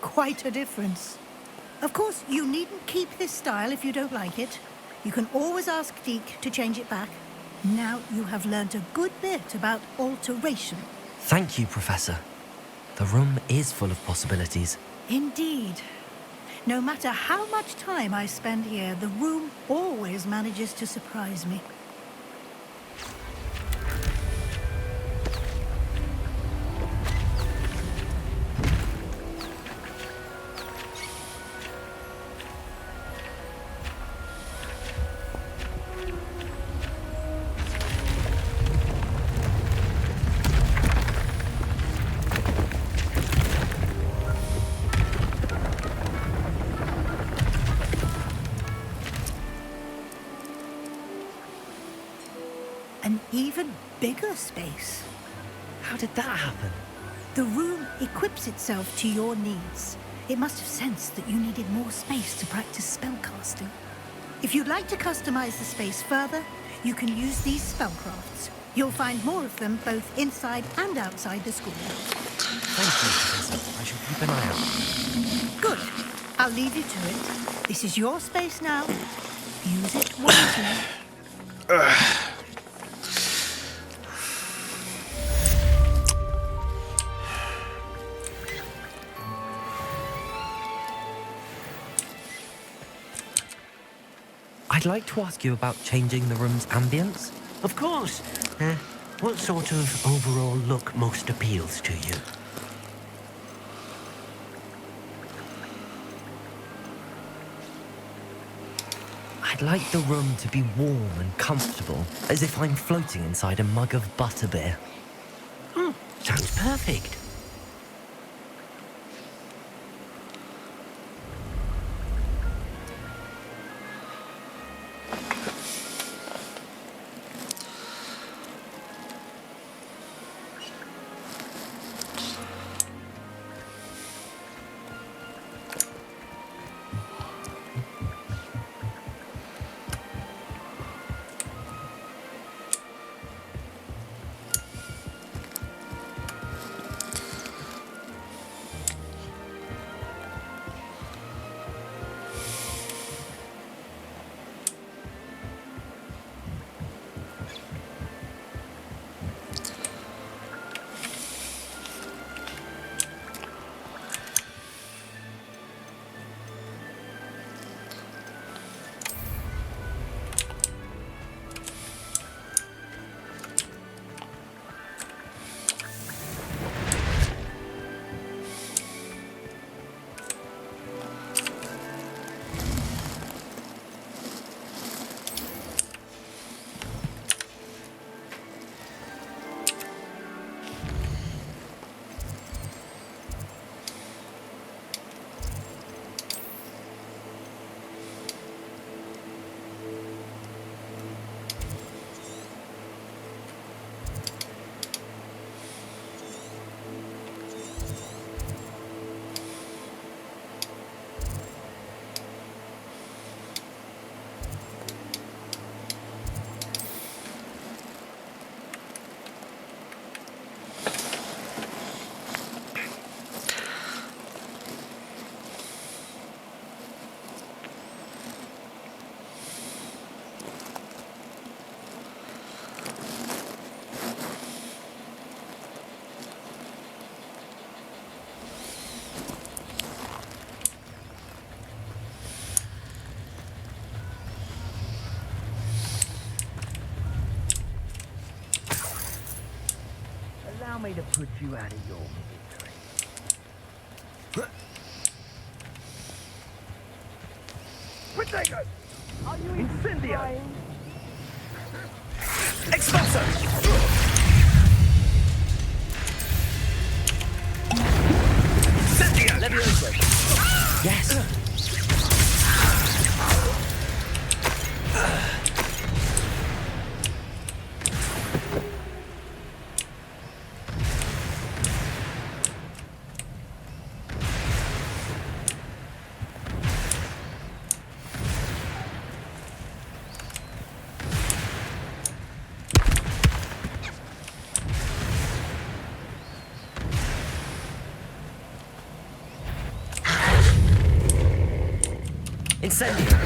Quite a difference. Of course, you needn't keep this style if you don't like it. You can always ask Deke to change it back. Now you have learnt a good bit about alteration. Thank you, Professor. The room is full of possibilities. Indeed. No matter how much time I spend here, the room always manages to surprise me. An even bigger space. How did that happen? The room equips itself to your needs. It must have sensed that you needed more space to practice spellcasting. If you'd like to customize the space further, you can use these spellcrafts. You'll find more of them both inside and outside the school. Thank you, Professor. I shall keep an eye out. Good. I'll leave you to it. This is your space now. Use it wisely. I'd like to ask you about changing the room's ambience. Of course. What sort of overall look most appeals to you? I'd like the room to be warm and comfortable, as if I'm floating inside a mug of butterbeer. Sounds perfect. to put you out of your misery. Potato! Are you incendio? Expulso! Incendio! Levioso! Yes! Incendio!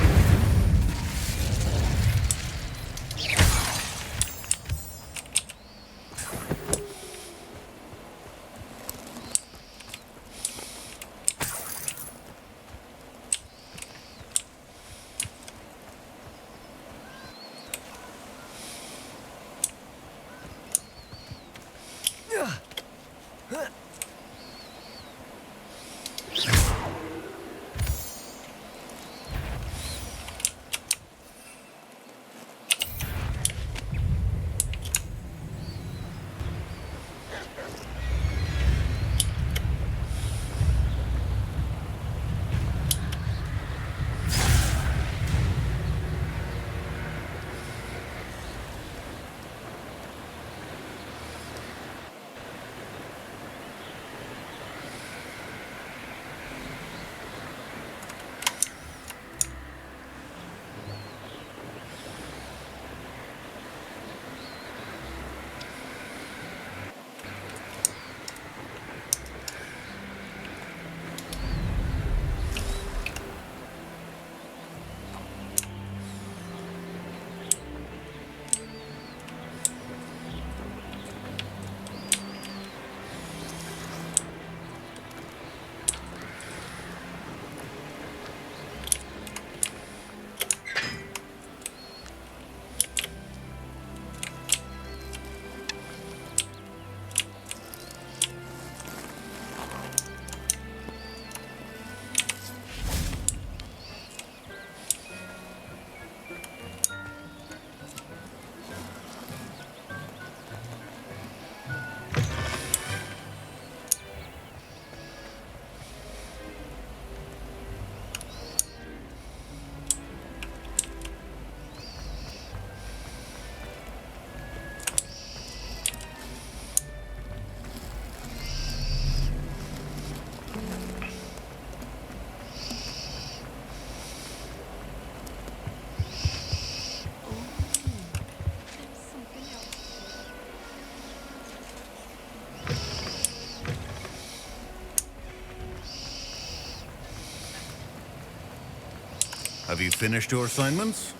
Have you finished your assignments?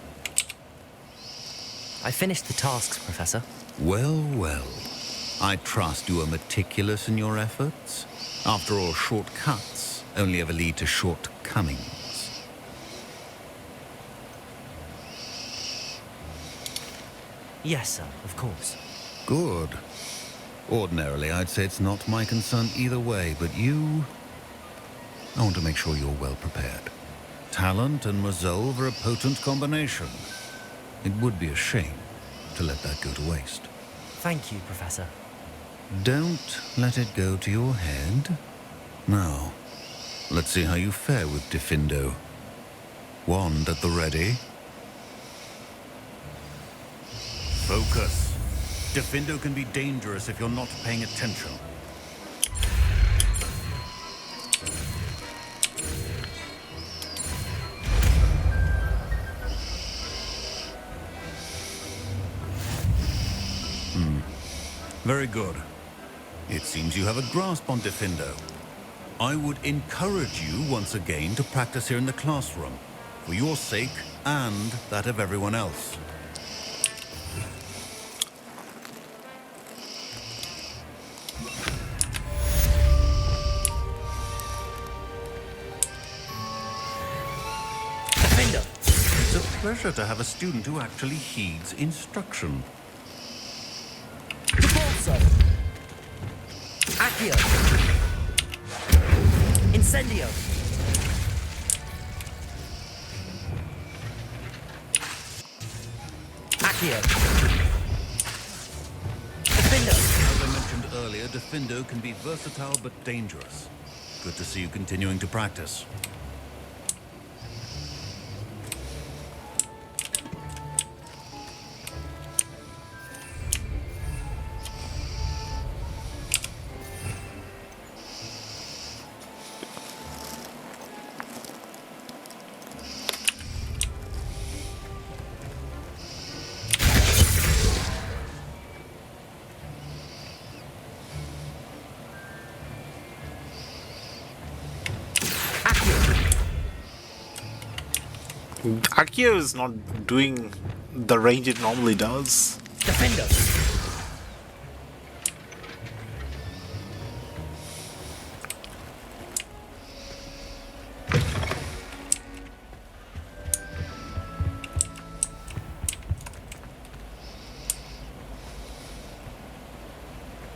I finished the tasks, Professor. Well, well. I trust you are meticulous in your efforts. After all, shortcuts only ever lead to shortcomings. Yes, sir, of course. Good. Ordinarily, I'd say it's not my concern either way, but you... I want to make sure you're well prepared. Talent and resolve are a potent combination. It would be a shame to let that go to waste. Thank you, Professor. Don't let it go to your head. Now, let's see how you fare with Diffindo. Wand at the ready. Focus. Diffindo can be dangerous if you're not paying attention. Very good. It seems you have a grasp on Diffindo. I would encourage you once again to practice here in the classroom, for your sake and that of everyone else. Diffindo! It's a pleasure to have a student who actually heeds instruction. Accio! Incendio! Accio! Defindo! As I mentioned earlier, Defindo can be versatile but dangerous. Good to see you continuing to practice. Akio is not doing the range it normally does. Defender!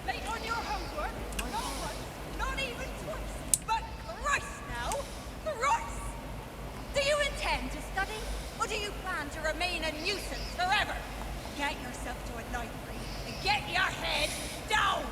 Late on your homework? Not once, not even twice, but thrice now! Thrice! Do you intend to study, or do you plan to remain a nuisance forever? Get yourself to a library and get your head down!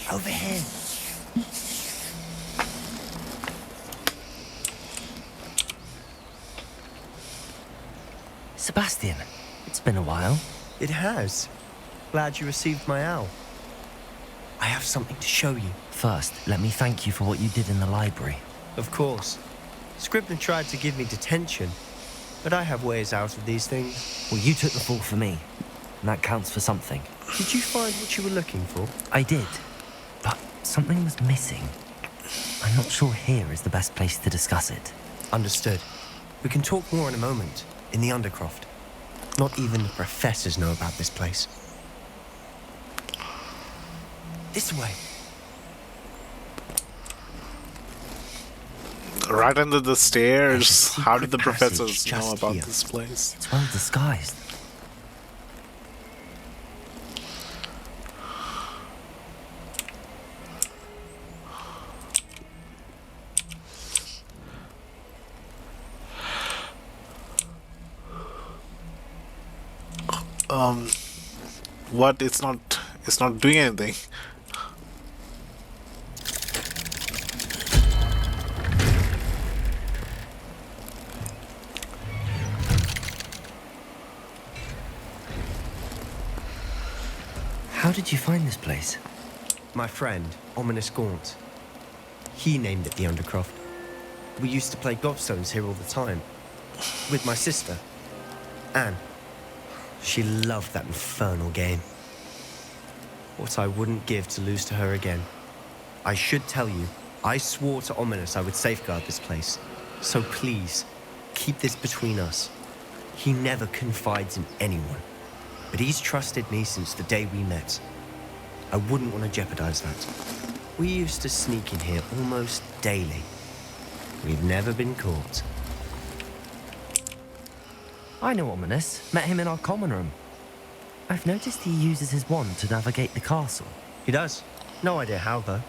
Over here! Sebastian, it's been a while. It has. Glad you received my owl. I have something to show you. First, let me thank you for what you did in the library. Of course. Scribner tried to give me detention, but I have ways out of these things. Well, you took the fall for me, and that counts for something. Did you find what you were looking for? I did, but something was missing. I'm not sure here is the best place to discuss it. Understood. We can talk more in a moment, in the Undercroft. Not even the professors know about this place. This way. Right under the stairs. There's a How did the secret professors passage know just about here. this place? It's well disguised. What? It's not doing anything. How did you find this place? My friend, Ominous Gaunt. He named it the Undercroft. We used to play gobstones here all the time. With my sister, Anne. She loved that infernal game. What I wouldn't give to lose to her again. I should tell you, I swore to Ominous I would safeguard this place. So please, keep this between us. He never confides in anyone. But he's trusted me since the day we met. I wouldn't want to jeopardize that. We used to sneak in here almost daily. We've never been caught. I know Ominous. Met him in our common room. I've noticed he uses his wand to navigate the castle. He does. No idea how, though.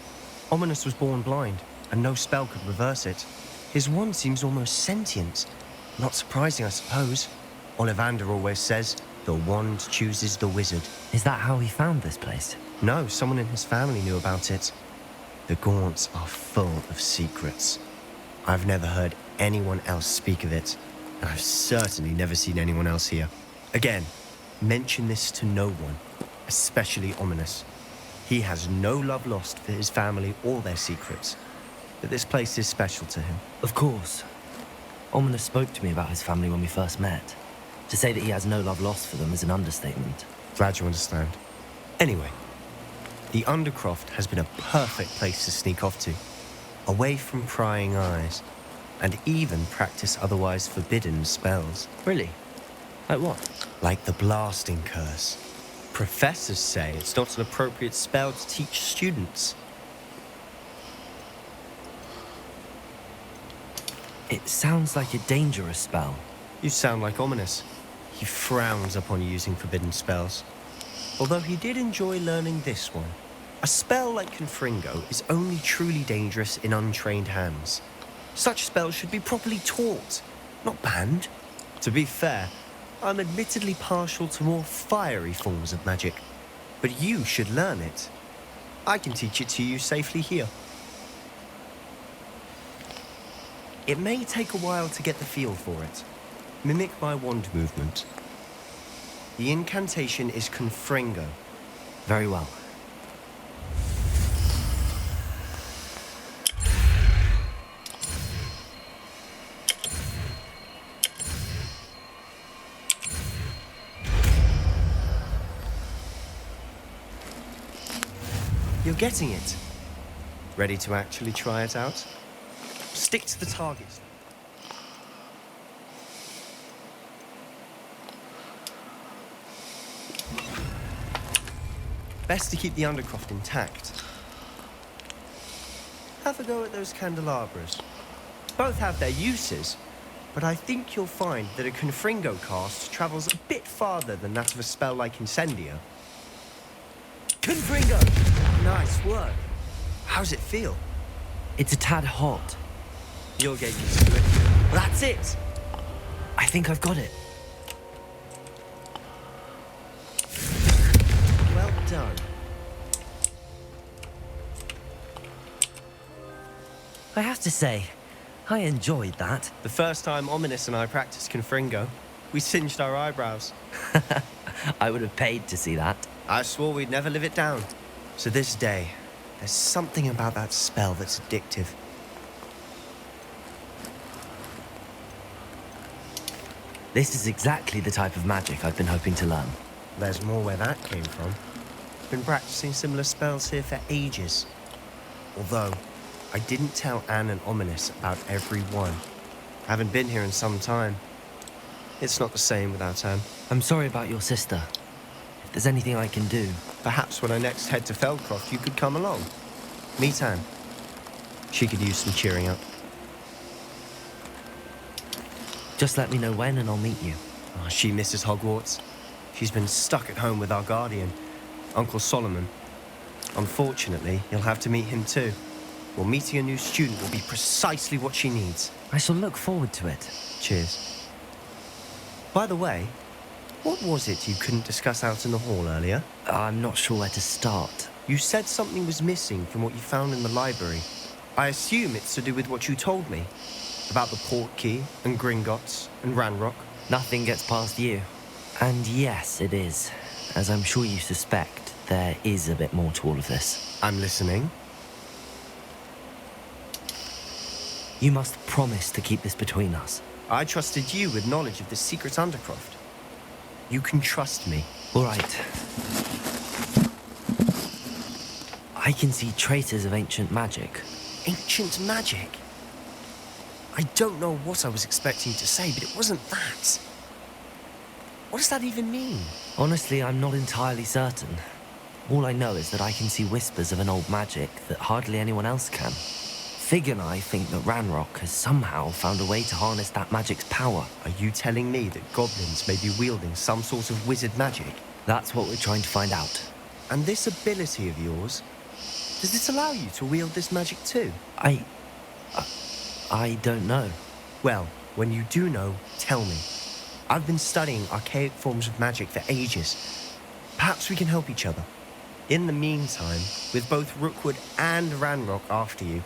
Ominous was born blind, and no spell could reverse it. His wand seems almost sentient. Not surprising, I suppose. Ollivander always says, the wand chooses the wizard. Is that how he found this place? No, someone in his family knew about it. The Gaunts are full of secrets. I've never heard anyone else speak of it, and I've certainly never seen anyone else here. Again, mention this to no one, especially Ominous. He has no love lost for his family or their secrets, but this place is special to him. Of course. Ominous spoke to me about his family when we first met. To say that he has no love lost for them is an understatement. Glad you understand. Anyway, the Undercroft has been a perfect place to sneak off to, away from prying eyes, and even practice otherwise forbidden spells. Really? Like what? Like the blasting curse. Professors say it's not an appropriate spell to teach students. It sounds like a dangerous spell. You sound like Ominous. He frowns upon using forbidden spells. Although he did enjoy learning this one. A spell like Confringo is only truly dangerous in untrained hands. Such spells should be properly taught, not banned. To be fair, I'm admittedly partial to more fiery forms of magic, but you should learn it. I can teach it to you safely here. It may take a while to get the feel for it. Mimic my wand movement. The incantation is Confringo. Very well. You're getting it. Ready to actually try it out? Stick to the target. Best to keep the Undercroft intact. Have a go at those candelabras. Both have their uses, but I think you'll find that a Confringo cast travels a bit farther than that of a spell like Incendio. Confringo! Nice work. How's it feel? It's a tad hot. You'll get used to it. That's it! I think I've got it. Well done. I have to say, I enjoyed that. The first time Ominous and I practiced Confringo, we singed our eyebrows. I would have paid to see that. I swore we'd never live it down. To this day, there's something about that spell that's addictive. This is exactly the type of magic I've been hoping to learn. There's more where that came from. Been practicing similar spells here for ages. Although, I didn't tell Anne and Ominous about every one. Haven't been here in some time. It's not the same without Anne. I'm sorry about your sister. If there's anything I can do... Perhaps when I next head to Feldcroft, you could come along. Meet Anne. She could use some cheering up. Just let me know when and I'll meet you. Oh, she misses Hogwarts. She's been stuck at home with our guardian, Uncle Solomon. Unfortunately, you'll have to meet him too. Well, meeting a new student will be precisely what she needs. I shall look forward to it. Cheers. By the way, what was it you couldn't discuss out in the hall earlier? I'm not sure where to start. You said something was missing from what you found in the library. I assume it's to do with what you told me. About the port key, and Gringotts, and Ranrock. Nothing gets past you. And yes, it is. As I'm sure you suspect, there is a bit more to all of this. I'm listening. You must promise to keep this between us. I trusted you with knowledge of the secret Undercroft. You can trust me. All right. I can see traces of ancient magic. Ancient magic? I don't know what I was expecting to say, but it wasn't that. What does that even mean? Honestly, I'm not entirely certain. All I know is that I can see whispers of an old magic that hardly anyone else can. Fig and I think that Ranrock has somehow found a way to harness that magic's power. Are you telling me that goblins may be wielding some sort of wizard magic? That's what we're trying to find out. And this ability of yours, does this allow you to wield this magic too? I don't know. Well, when you do know, tell me. I've been studying archaic forms of magic for ages. Perhaps we can help each other. In the meantime, with both Rookwood and Ranrock after you,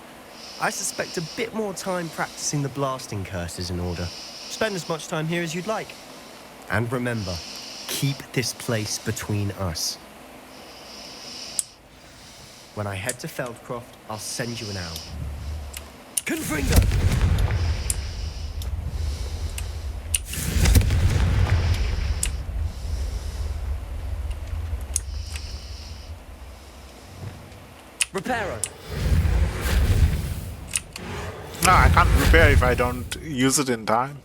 I suspect a bit more time practicing the blasting curse is in order. Spend as much time here as you'd like. And remember, keep this place between us. When I head to Feldcroft, I'll send you an owl. Confringo! Reparo! No, I can't repair if I don't use it in time.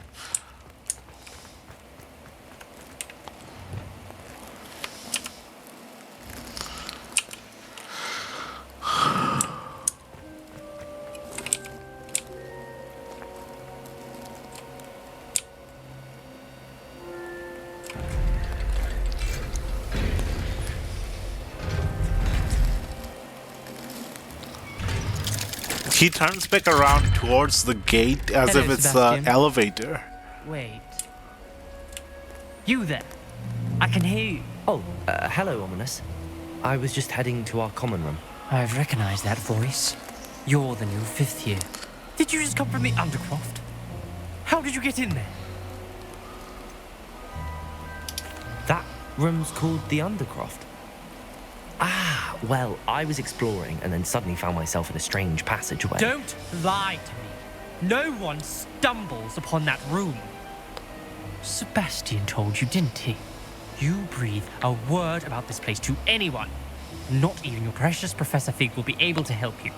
He turns back around towards the gate as Hello, if it's Sebastian. an elevator. Wait. You there? I can hear you. Oh, hello, Ominous. I was just heading to our common room. I've recognized that voice. You're the new 5th year. Did you just come from the Undercroft? How did you get in there? That room's called the Undercroft. Ah, well, I was exploring and then suddenly found myself in a strange passageway. Don't lie to me. No one stumbles upon that room. Sebastian told you, didn't he? You breathe a word about this place to anyone. Not even your precious Professor Fig will be able to help you.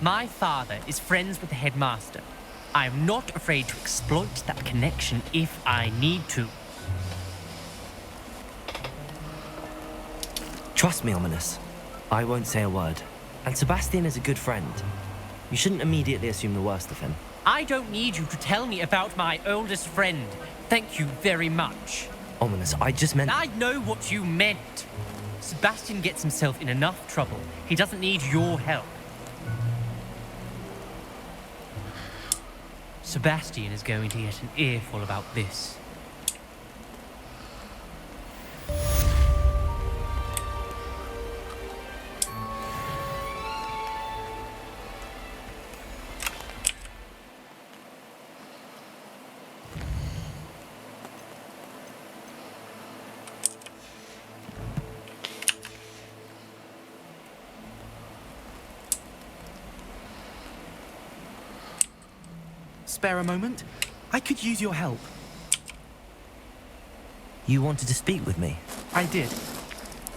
My father is friends with the headmaster. I am not afraid to exploit that connection if I need to. Trust me, Ominous. I won't say a word. And Sebastian is a good friend. You shouldn't immediately assume the worst of him. I don't need you to tell me about my oldest friend. Thank you very much. Ominous, I just meant... I know what you meant. Sebastian gets himself in enough trouble. He doesn't need your help. Sebastian is going to get an earful about this. Spare a moment? I could use your help. You wanted to speak with me? I did.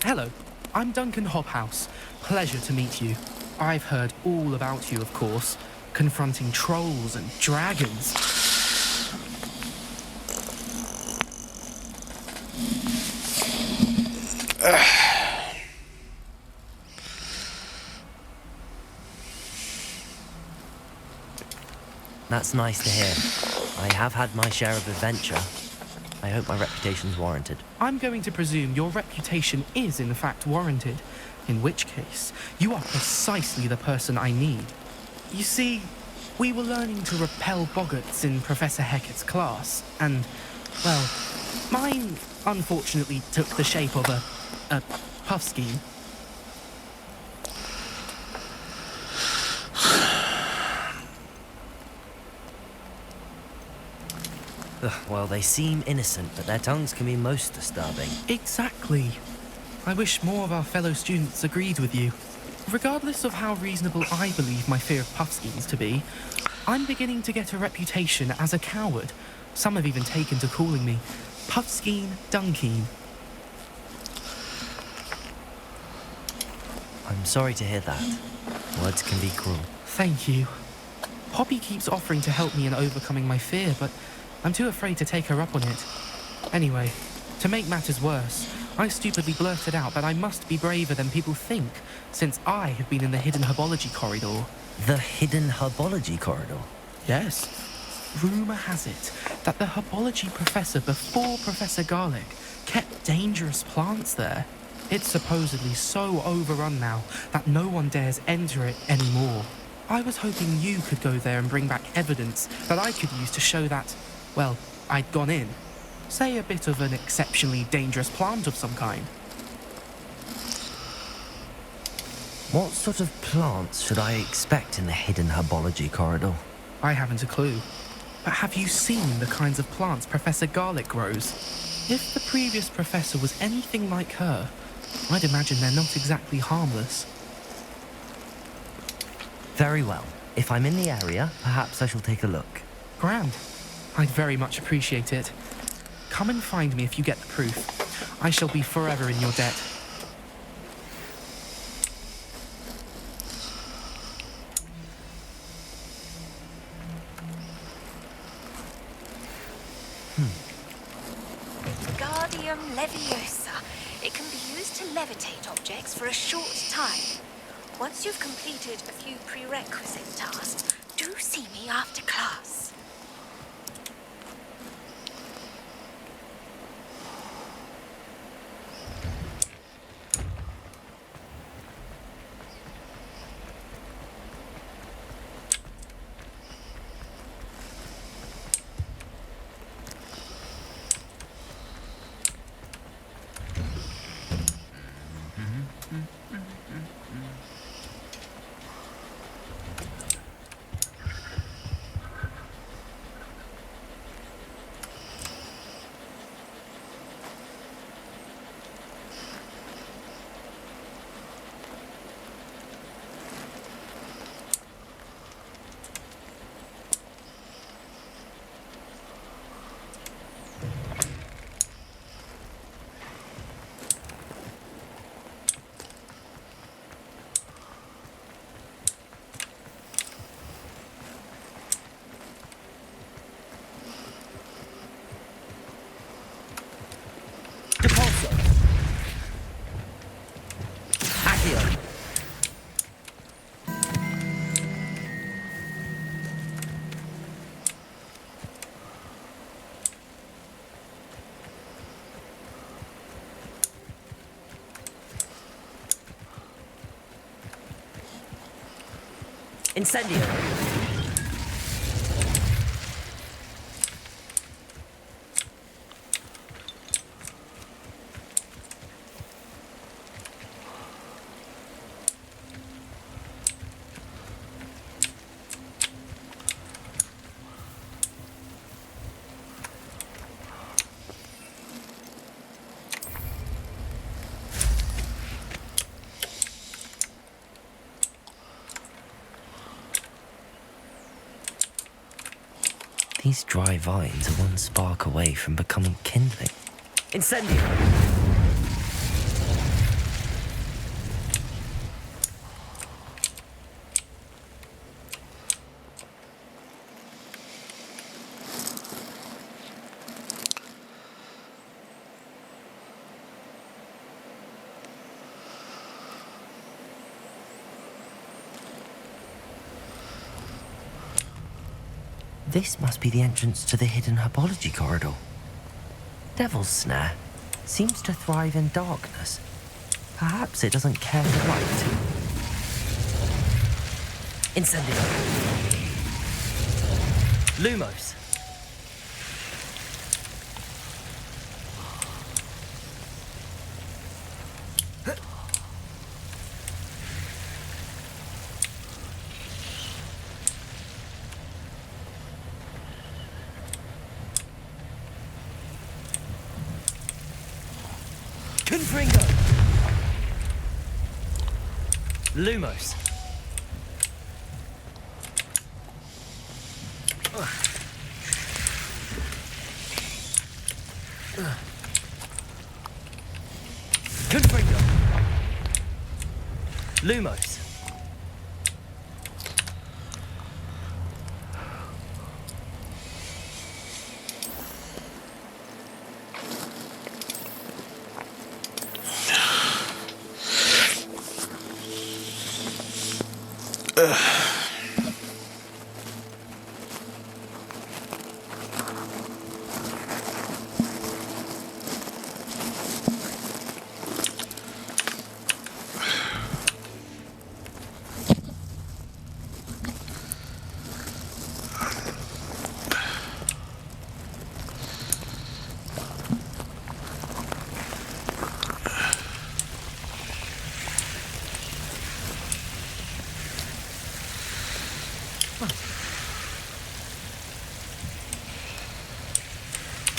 Hello, I'm Duncan Hobhouse. Pleasure to meet you. I've heard all about you, of course, confronting trolls and dragons. That's nice to hear. I have had my share of adventure. I hope my reputation's warranted. I'm going to presume your reputation is in fact warranted, in which case you are precisely the person I need. You see, we were learning to repel boggarts in Professor Hecat's class, and, well, mine unfortunately took the shape of a puff scheme. Well, they seem innocent, but their tongues can be most disturbing. Exactly. I wish more of our fellow students agreed with you. Regardless of how reasonable I believe my fear of puff schemes to be, I'm beginning to get a reputation as a coward. Some have even taken to calling me Puffskein Dunkeen. I'm sorry to hear that. Words can be cruel. Thank you. Poppy keeps offering to help me in overcoming my fear, but I'm too afraid to take her up on it. Anyway, to make matters worse, I stupidly blurted out that I must be braver than people think, since I have been in the hidden herbology corridor. The hidden herbology corridor? Yes. Rumour has it that the herbology professor before Professor Garlic kept dangerous plants there. It's supposedly so overrun now that no one dares enter it anymore. I was hoping you could go there and bring back evidence that I could use to show that, well, I'd gone in. Say a bit of an exceptionally dangerous plant of some kind. What sort of plants should I expect in the hidden herbology corridor? I haven't a clue. But have you seen the kinds of plants Professor Garlic grows? If the previous professor was anything like her, I'd imagine they're not exactly harmless. Very well. If I'm in the area, perhaps I shall take a look. Grand. I'd very much appreciate it. Come and find me if you get the proof. I shall be forever in your debt. Guardium Leviosa. It can be used to levitate objects for a short time. Once you've completed a few prerequisite tasks, do see me after class. Incendio! These dry vines are one spark away from becoming kindling. Incendio! This must be the entrance to the hidden herbology corridor. Devil's Snare seems to thrive in darkness. Perhaps it doesn't care for light. Incendio! Lumos! Confringo! Lumos! Confringo! Lumos!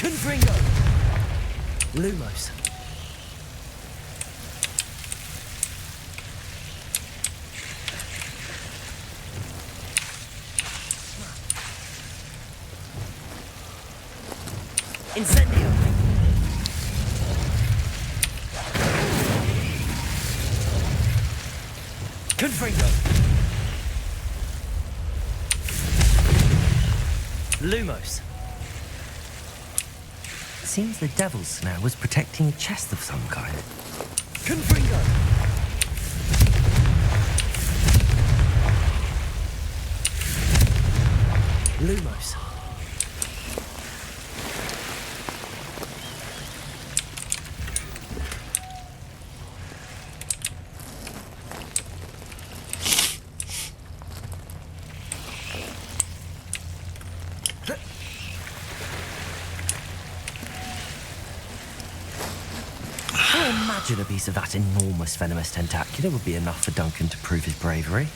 Confringo! Lumos. Incendio! Confringo! Lumos. Seems the devil's snare was protecting a chest of some kind. Confringo! Lumos. Imagine a piece of that enormous venomous tentacular would be enough for Duncan to prove his bravery.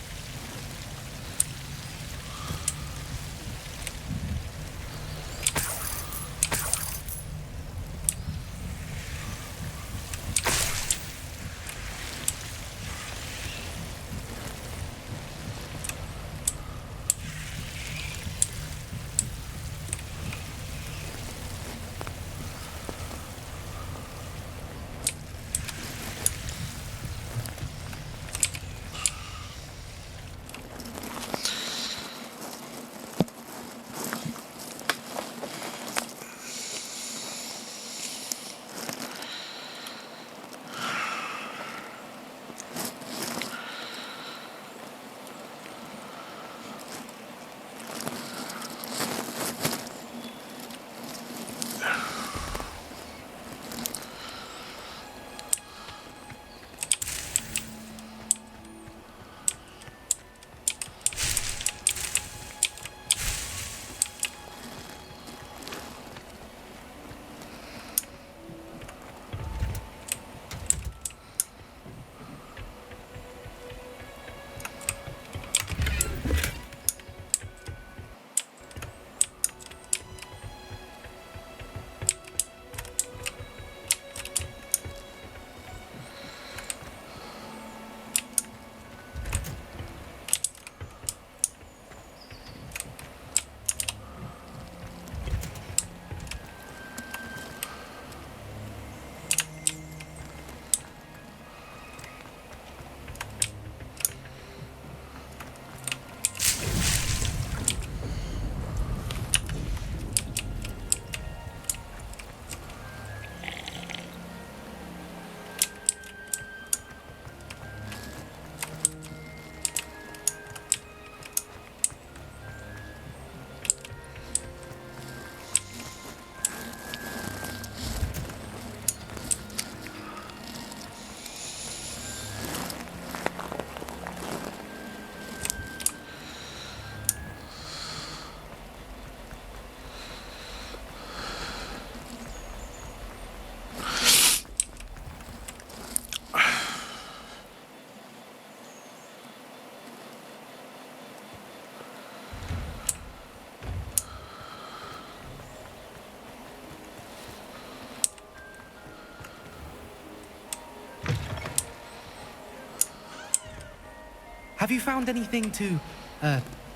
Have you found anything to,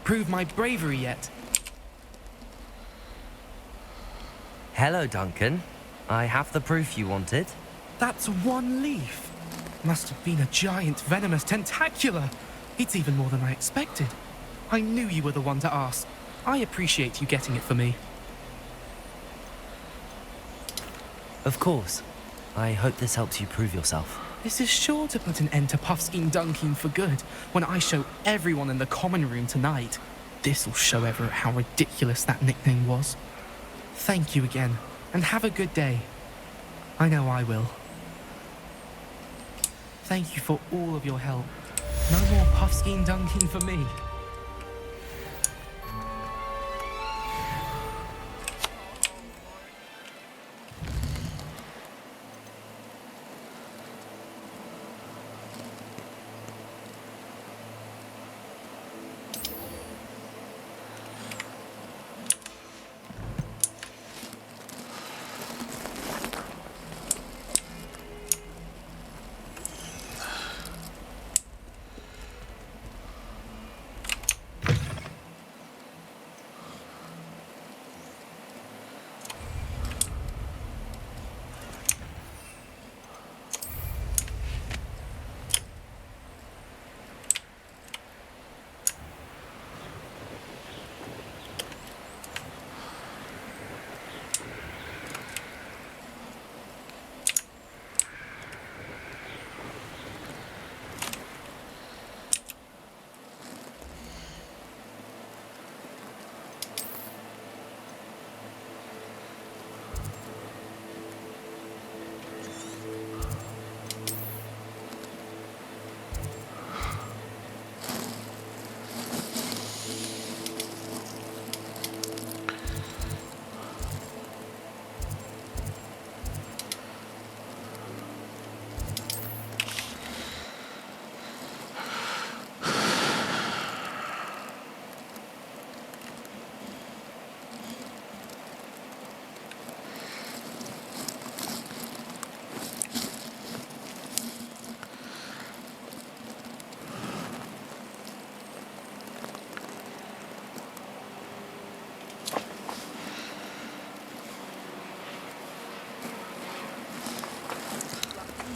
prove my bravery yet? Hello, Duncan. I have the proof you wanted. That's one leaf. Must have been a giant venomous tentacula. It's even more than I expected. I knew you were the one to ask. I appreciate you getting it for me. Of course. I hope this helps you prove yourself. This is sure to put an end to Puffskein Dunking for good when I show everyone in the common room tonight. This'll show Everett how ridiculous that nickname was. Thank you again, and have a good day. I know I will. Thank you for all of your help. No more Puffskein Dunking for me.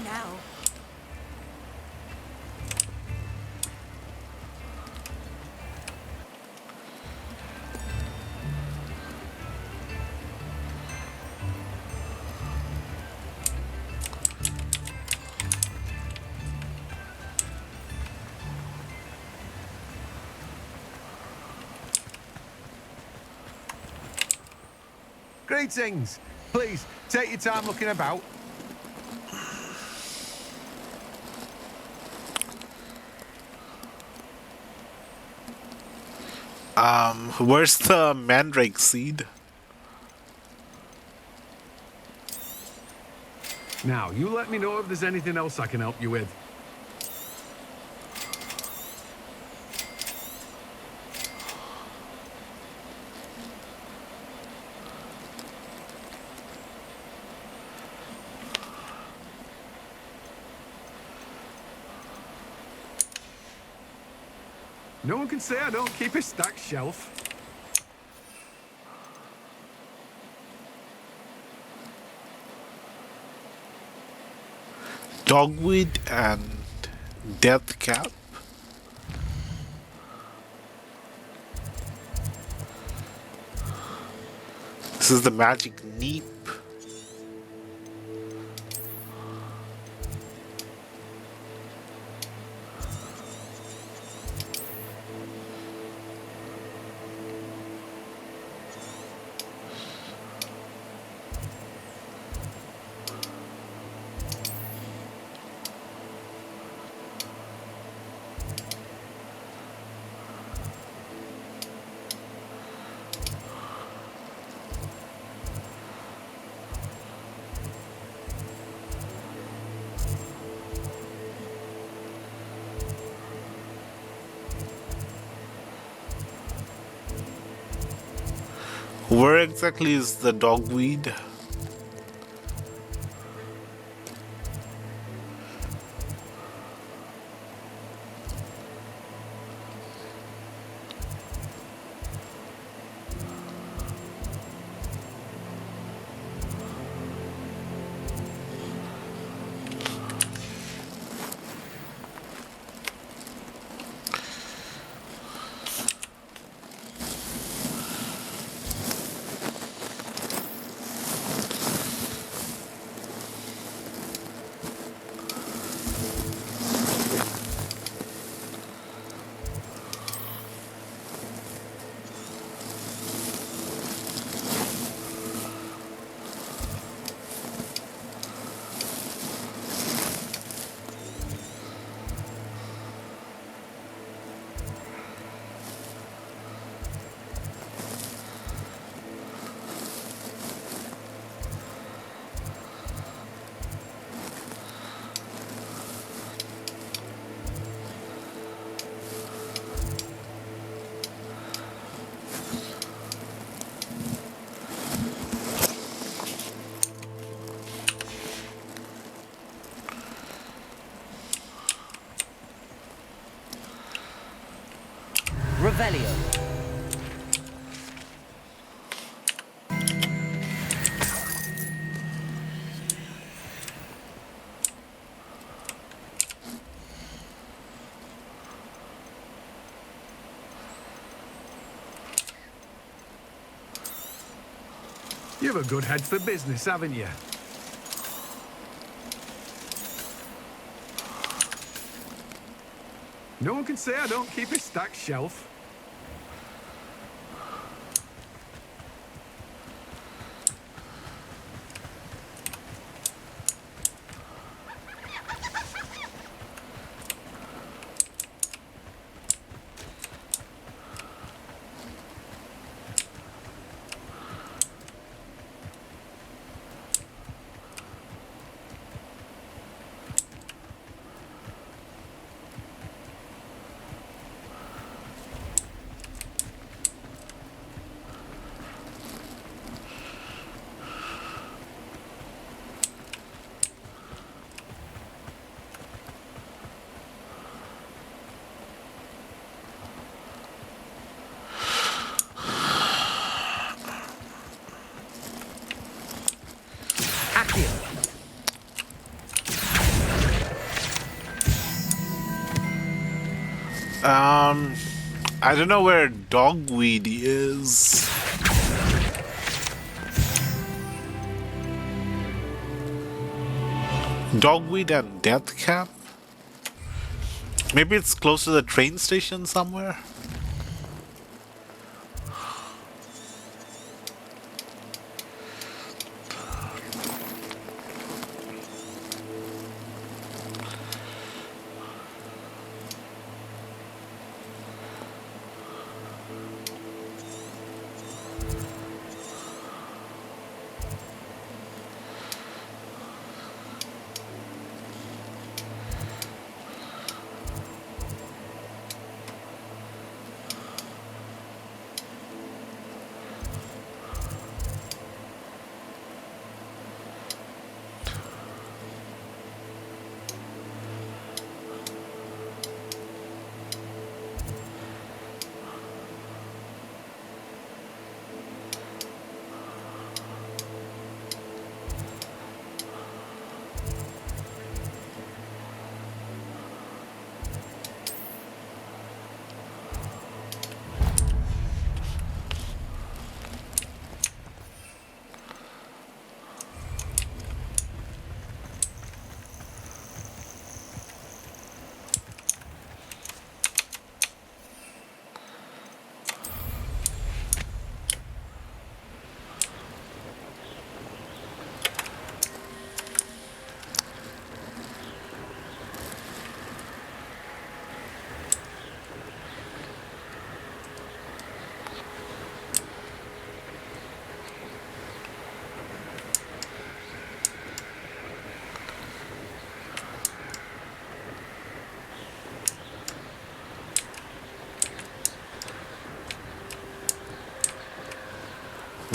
Now. Greetings. Please, take your time looking about. Where's the mandrake seed? Now, you let me know if there's anything else I can help you with. No one can say I don't keep a stacked shelf. Dogweed and death cap. This is the magic neep. Where exactly is the dogweed? Revelio. You've a good head for business, haven't you? No one can say I don't keep a stacked shelf. I don't know where Dogweed is. Dogweed and Deathcap? Maybe it's close to the train station somewhere?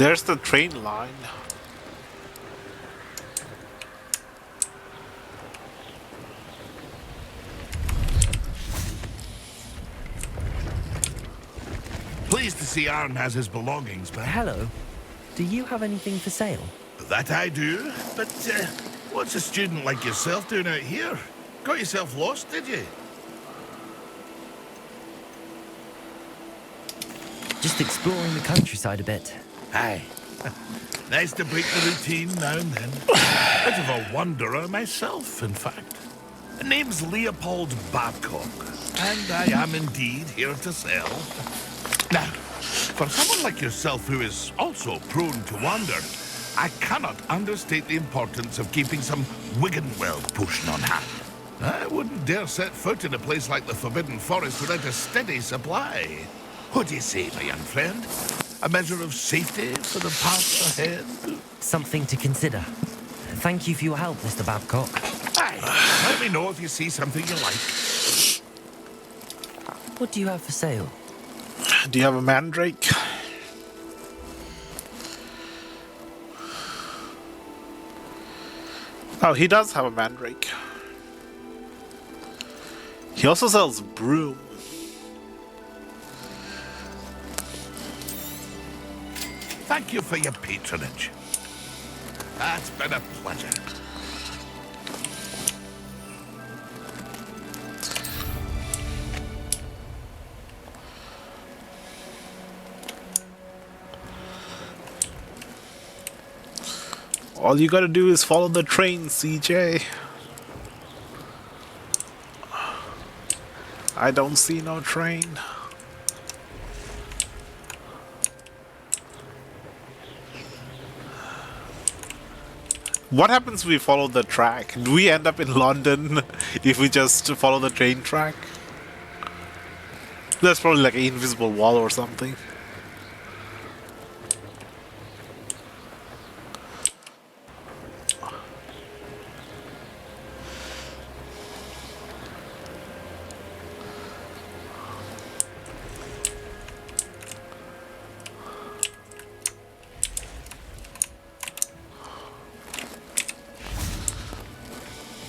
There's the train line. Pleased to see Arn has his belongings back. Hello. Do you have anything for sale? That I do, but what's a student like yourself doing out here? Got yourself lost, did you? Just exploring the countryside a bit. Aye. Nice to break the routine now and then. Bit of a wanderer myself, in fact. The name's Leopold Babcock, and I am indeed here to sell. Now, for someone like yourself who is also prone to wander, I cannot understate the importance of keeping some Wiggenweld potion on hand. I wouldn't dare set foot in a place like the Forbidden Forest without a steady supply. What do you say, my young friend? A measure of safety for the path ahead? Something to consider. Thank you for your help, Mr. Babcock. Aye. Let me know if you see something you like. What do you have for sale? Do you have a mandrake? Oh, he does have a mandrake. He also sells broom. thank you for your patronage. That's been a pleasure. All you gotta do is follow the train, CJ. I don't see no train. What happens if we follow the track? Do we end up in London if we just follow the train track? That's probably like an invisible wall or something.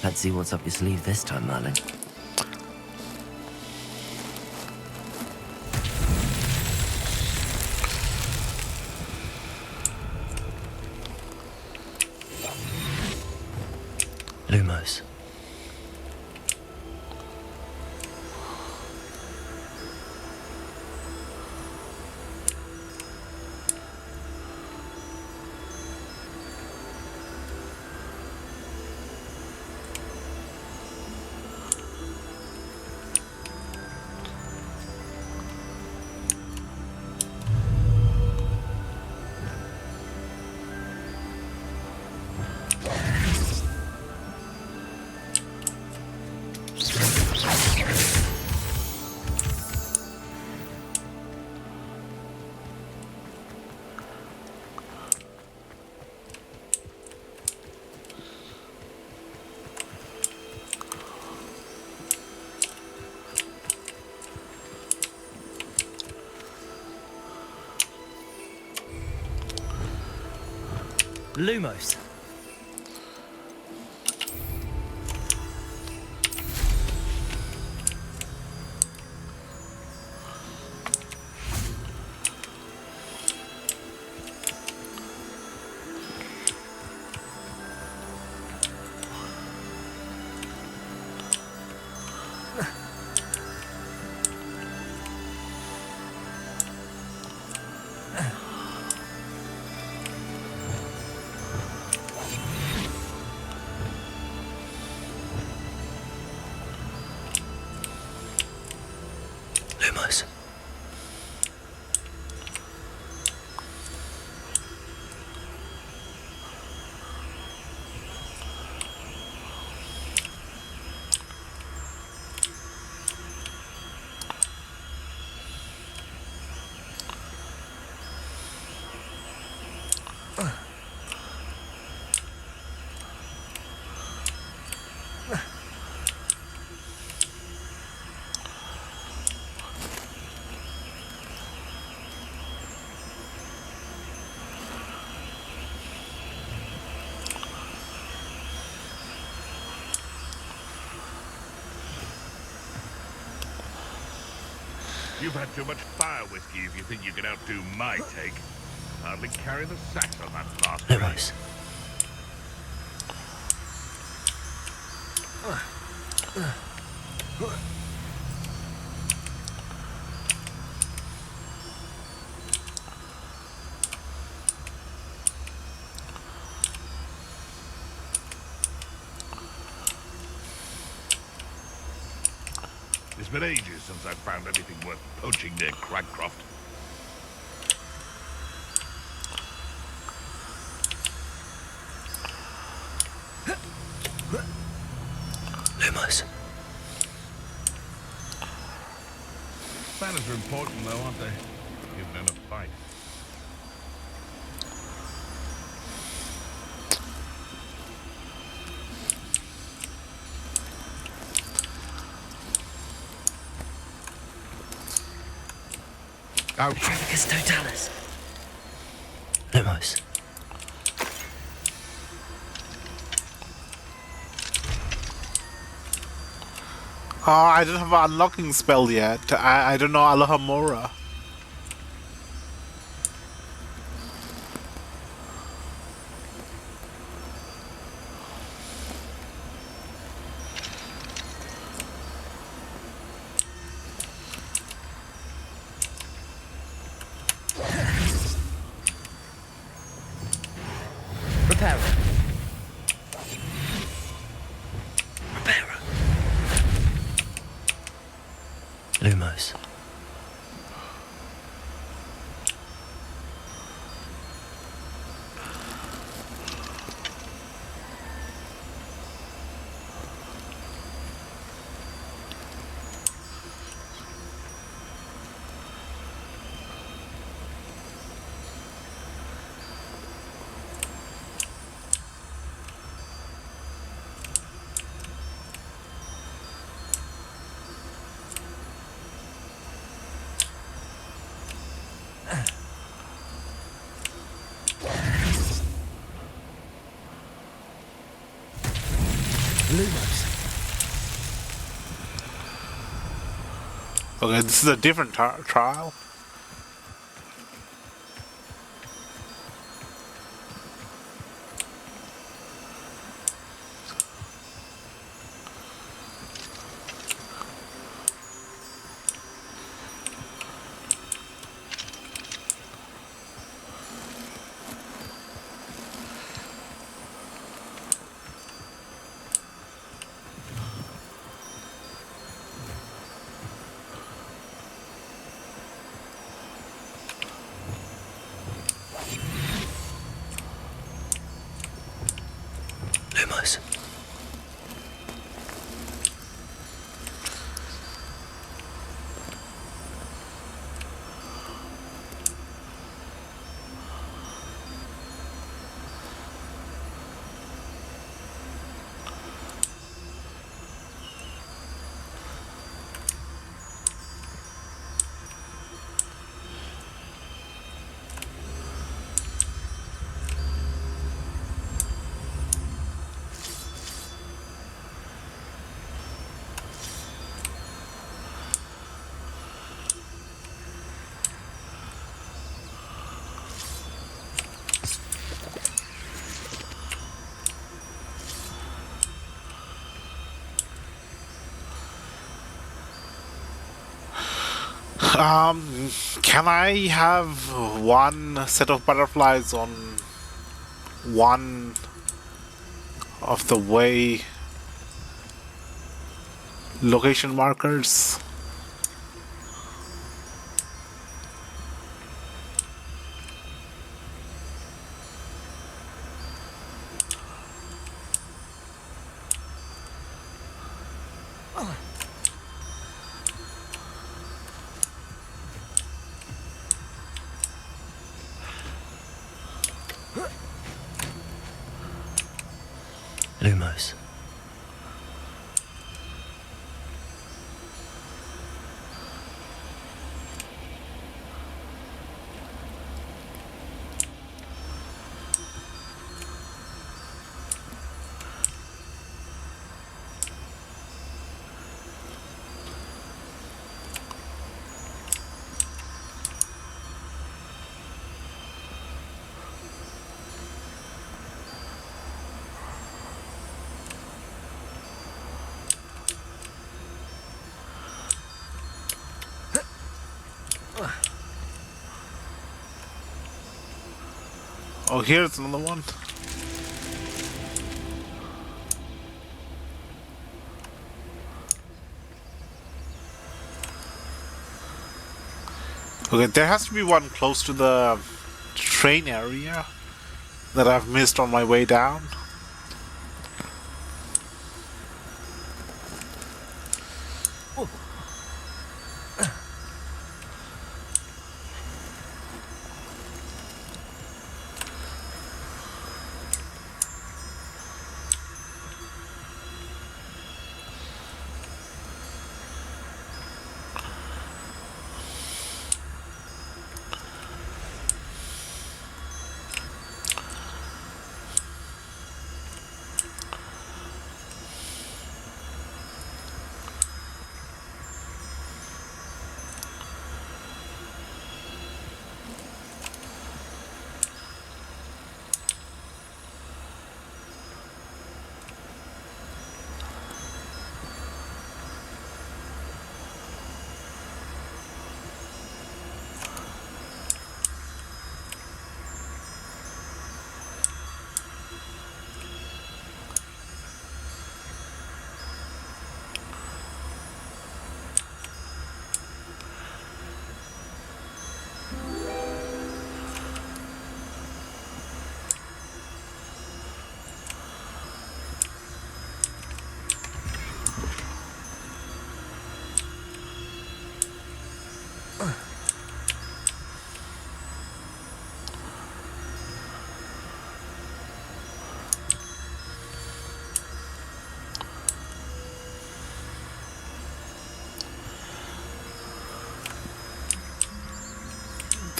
Let's see what's up your sleeve this time, Merlin. Lumos. Lumos. Lumos. You've had too much fire whiskey if you think you can outdo my take. Hardly carry the sacks on that last Lumos. It's been ages since I've found anything worth poaching near Cragcroft. Lumos. Banners are important though, aren't they? Given in a fight. Ouch. Trevicus totalis. Lumos. Oh, I don't have an unlocking spell yet. I don't know Aloha Mora. Lumos. Lumos. Okay, this is a different trial. Lumos. Can I have one set of butterflies on one of the way location markers? Lumos. Oh, here's another one. Okay, there has to be one close to the train area that I've missed on my way down.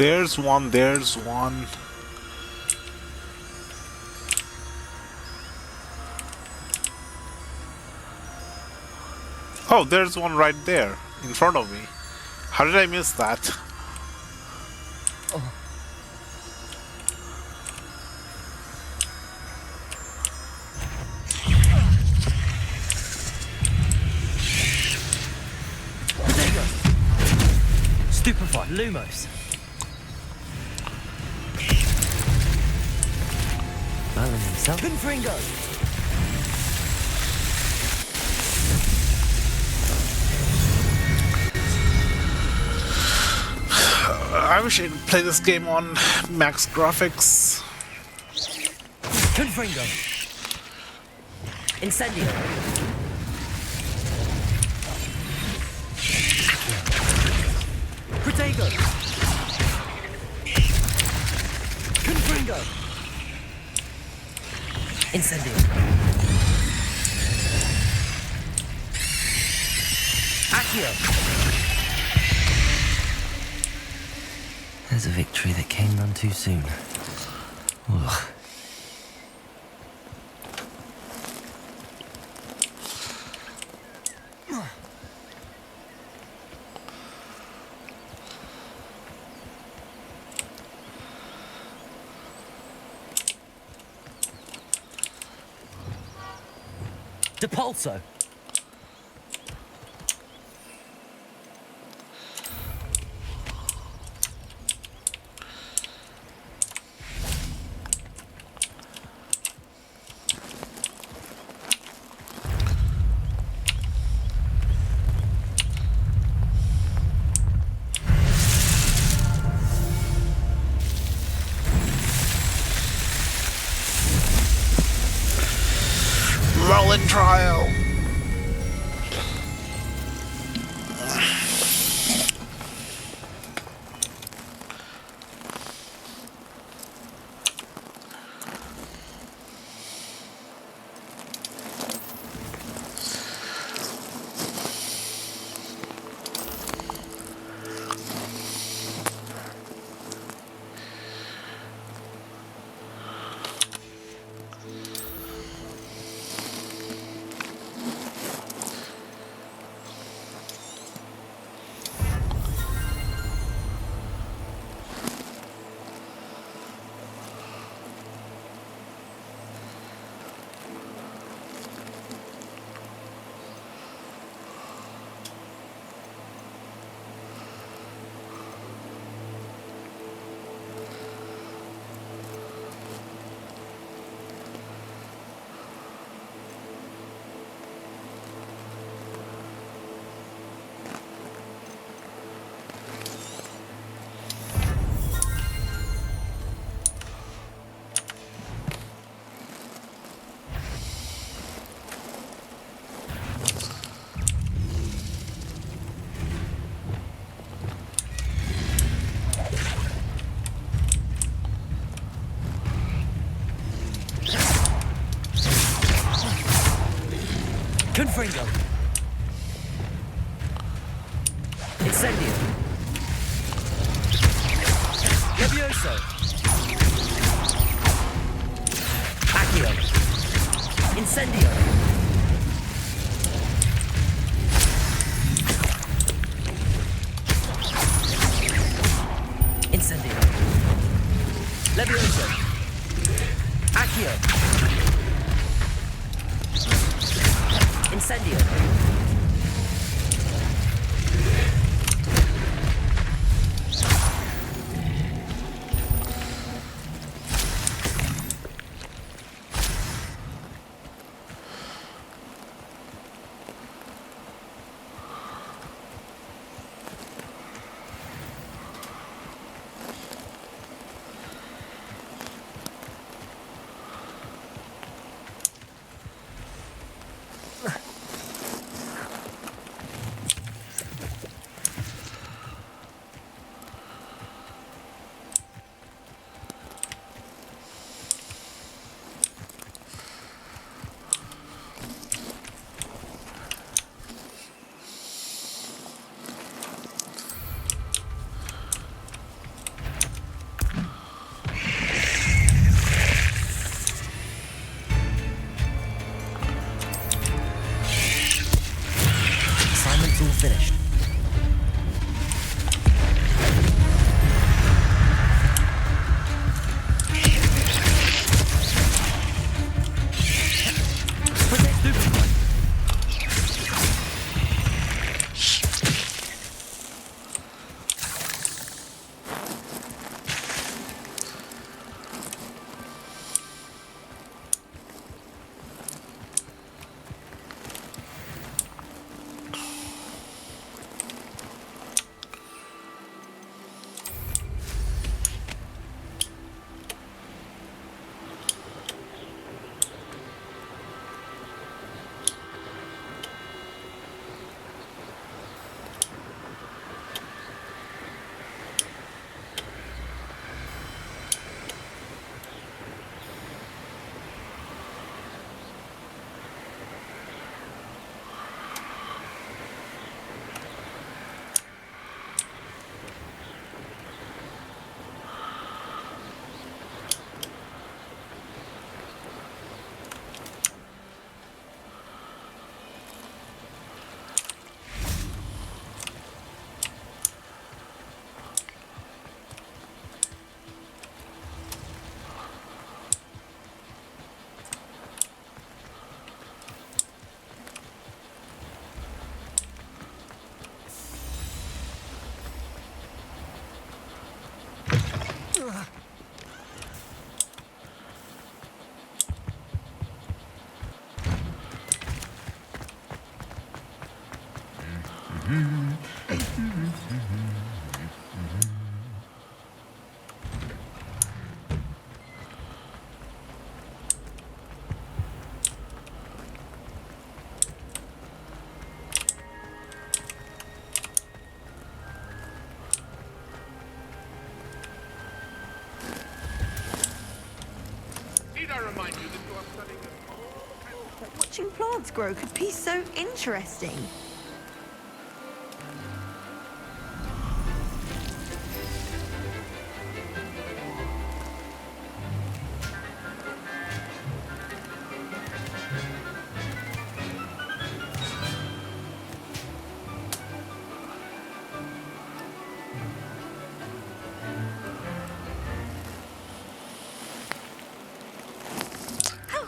There's one, there's one. Oh, there's one right there, in front of me. How did I miss that? Oh. Potato! Stupefied Lumos. Merlin himself. Confringo! I wish I could play this game on max graphics. Confringo! Incendio! Protego! Confringo! Incendio! Accio! There's a victory that came none too soon. Ugh. Depulso! Merlin trial. Confringo! Incendio! Levioso! Accio! Incendio! Incendio! Levioso! Accio! Incendio! finished. But watching plants grow could be so interesting.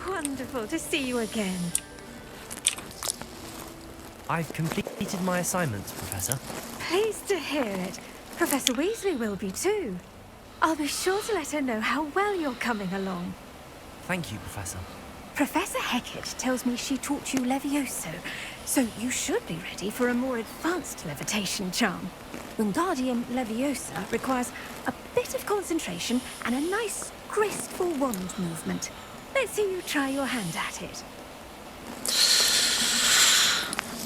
Wonderful to see you again. I've completed my assignments, Professor. Pleased to hear it. Professor Weasley will be too. I'll be sure to let her know how well you're coming along. Thank you, Professor. Professor Hecat tells me she taught you Levioso, so you should be ready for a more advanced levitation charm. Wingardium Leviosa requires a bit of concentration and a nice, graceful wand movement. Let's see you try your hand at it.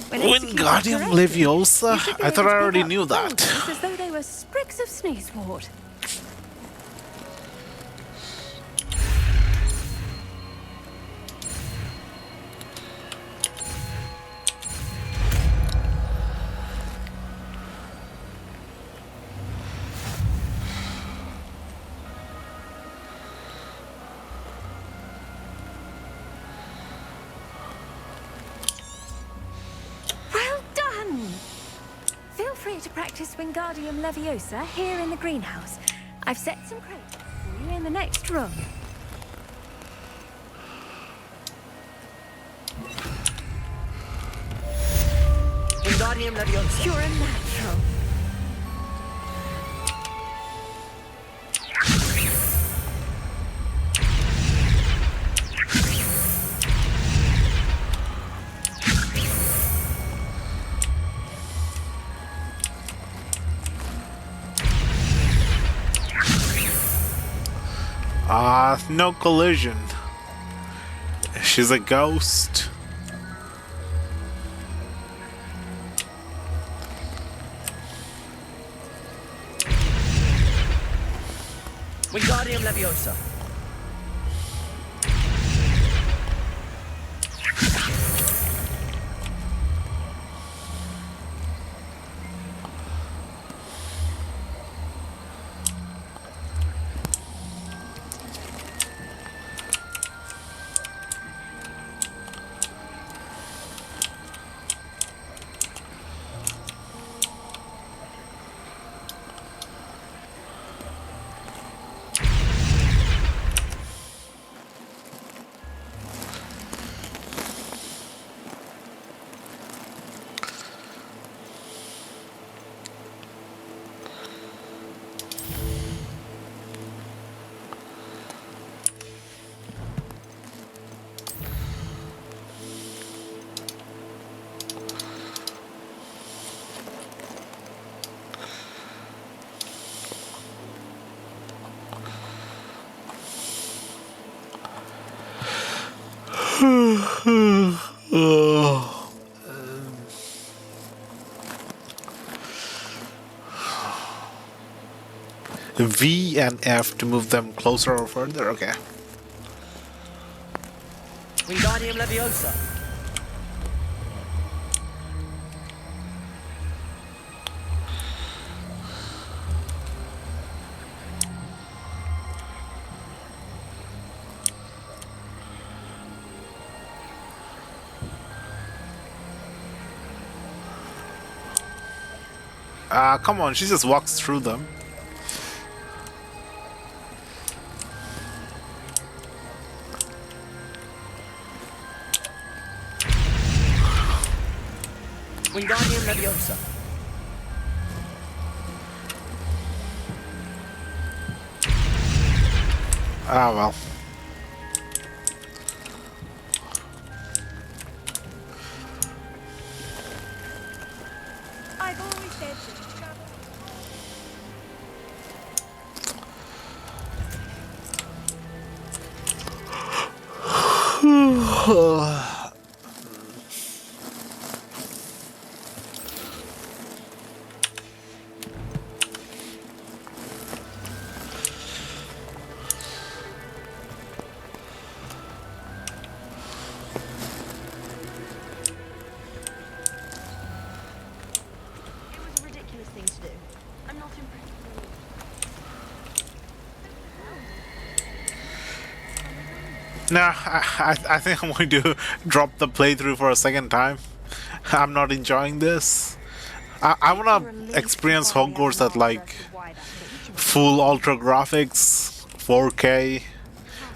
Wingardium Leviosa? I thought I already knew that. As though they were sprigs of sneezewort. To practice Wingardium Leviosa here in the greenhouse. I've set some crates for you in the next room. Wingardium Leviosa. You're a natural. No collision. She's a ghost. Wingardium Leviosa. V and F to move them closer or further. Okay. Wingardium Leviosa. Come on, she just walks through them. Wingardium Leviosa. Ah, well. I've always said that travel. It was a ridiculous thing to do. I'm not impressed with you. Nah, I think I'm going to drop the playthrough for a second time. I'm not enjoying this. I want to experience Hogwarts at like full ultra graphics, 4K,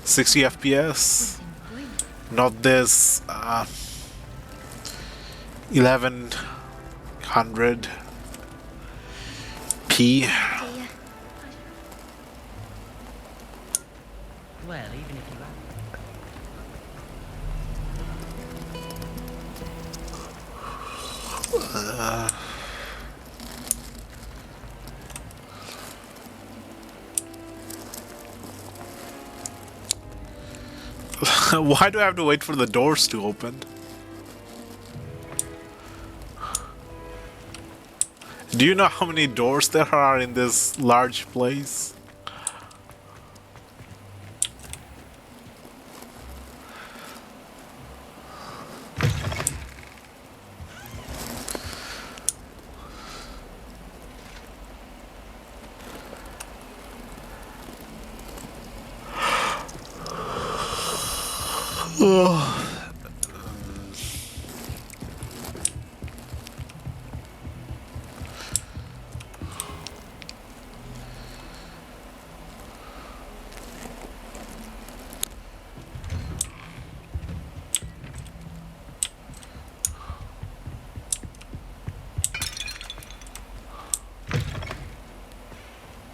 60 FPS. Not this 1100p. Well, even if you have. Why do I have to wait for the doors to open? Do you know how many doors there are in this large place?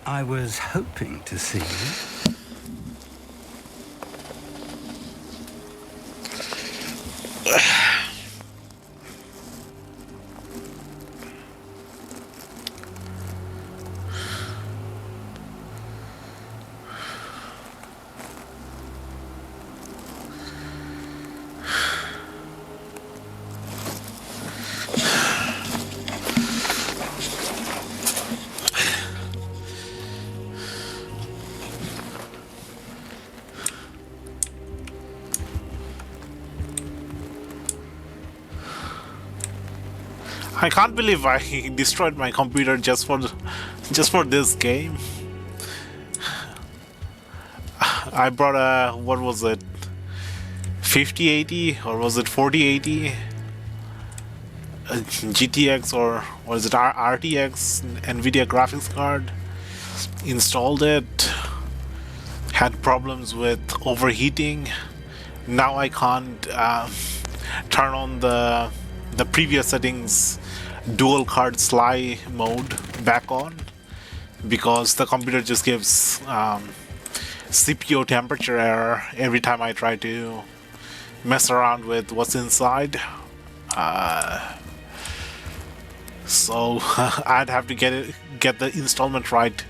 I was hoping to see you. I can't believe I destroyed my computer just for this game. I brought a, what was it, 5080 or was it 4080 GTX or was it RTX NVIDIA graphics card, installed it, had problems with overheating. Now I can't turn on the previous settings dual card SLI mode back on because the computer just gives CPU temperature error every time I try to mess around with what's inside. So I'd have to get the installment right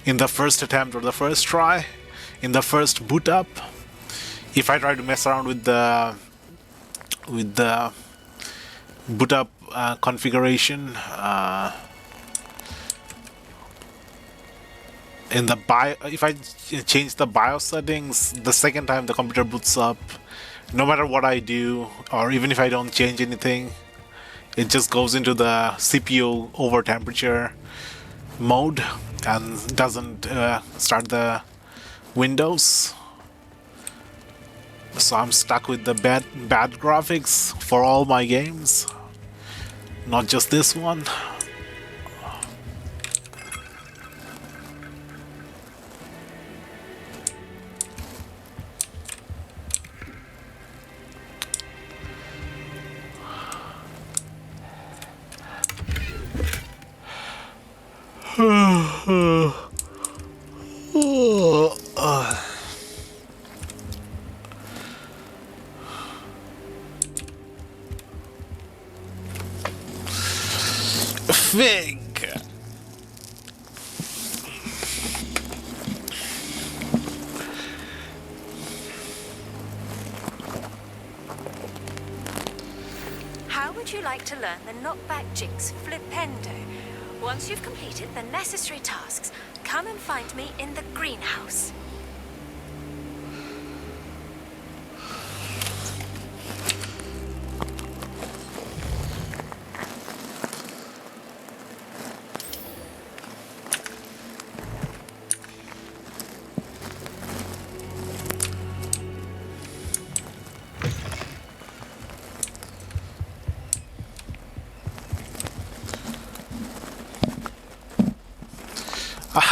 in the first attempt or the first try, in the first boot up. If I try to mess around with the with the boot up configuration. In the if I change the BIOS settings, the second time the computer boots up, no matter what I do, or even if I don't change anything, it just goes into the CPU over temperature mode and doesn't start the Windows. So I'm stuck with the bad graphics for all my games, not just this one. Fig. How would you like to learn the knockback jinx flipendo? Once you've completed the necessary tasks, come and find me in the greenhouse.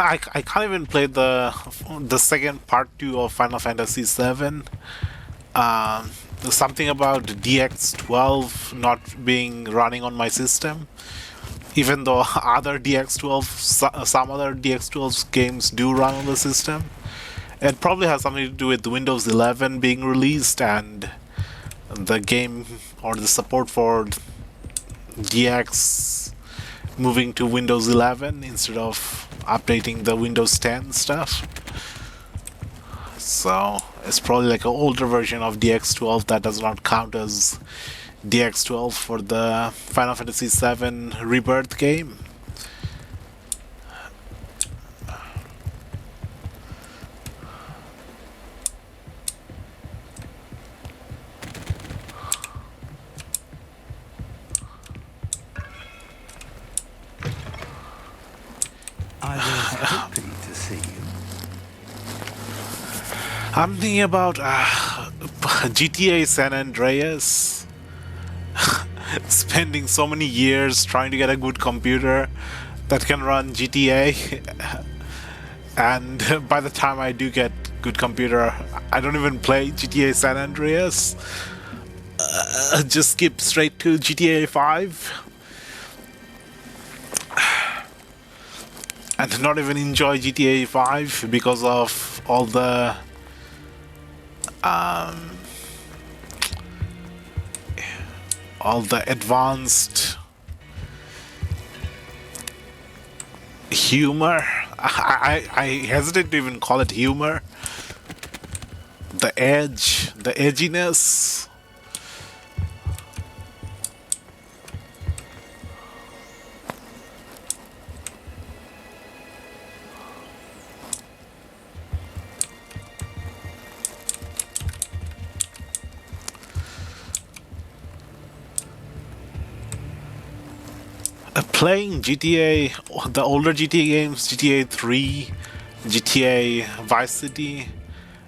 I can't even play the second part 2 of Final Fantasy VII. There's something about DX12 not being running on my system, even though other DX12 some other DX12 games do run on the system. It probably has something to do with Windows 11 being released and the game or the support for DX moving to Windows 11 instead of updating the Windows 10 stuff. So it's probably like an older version of DX12 that does not count as DX12 for the Final Fantasy VII Rebirth game. I was hoping to see you. I'm thinking about GTA San Andreas. Spending so many years trying to get a good computer that can run GTA. And by the time I do get good computer, I don't even play GTA San Andreas. Just skip straight to GTA 5. And not even enjoy GTA 5 because of all the advanced humor. I hesitate to even call it humor. The edge, the edginess. Playing GTA, the older GTA games, GTA 3, GTA Vice City,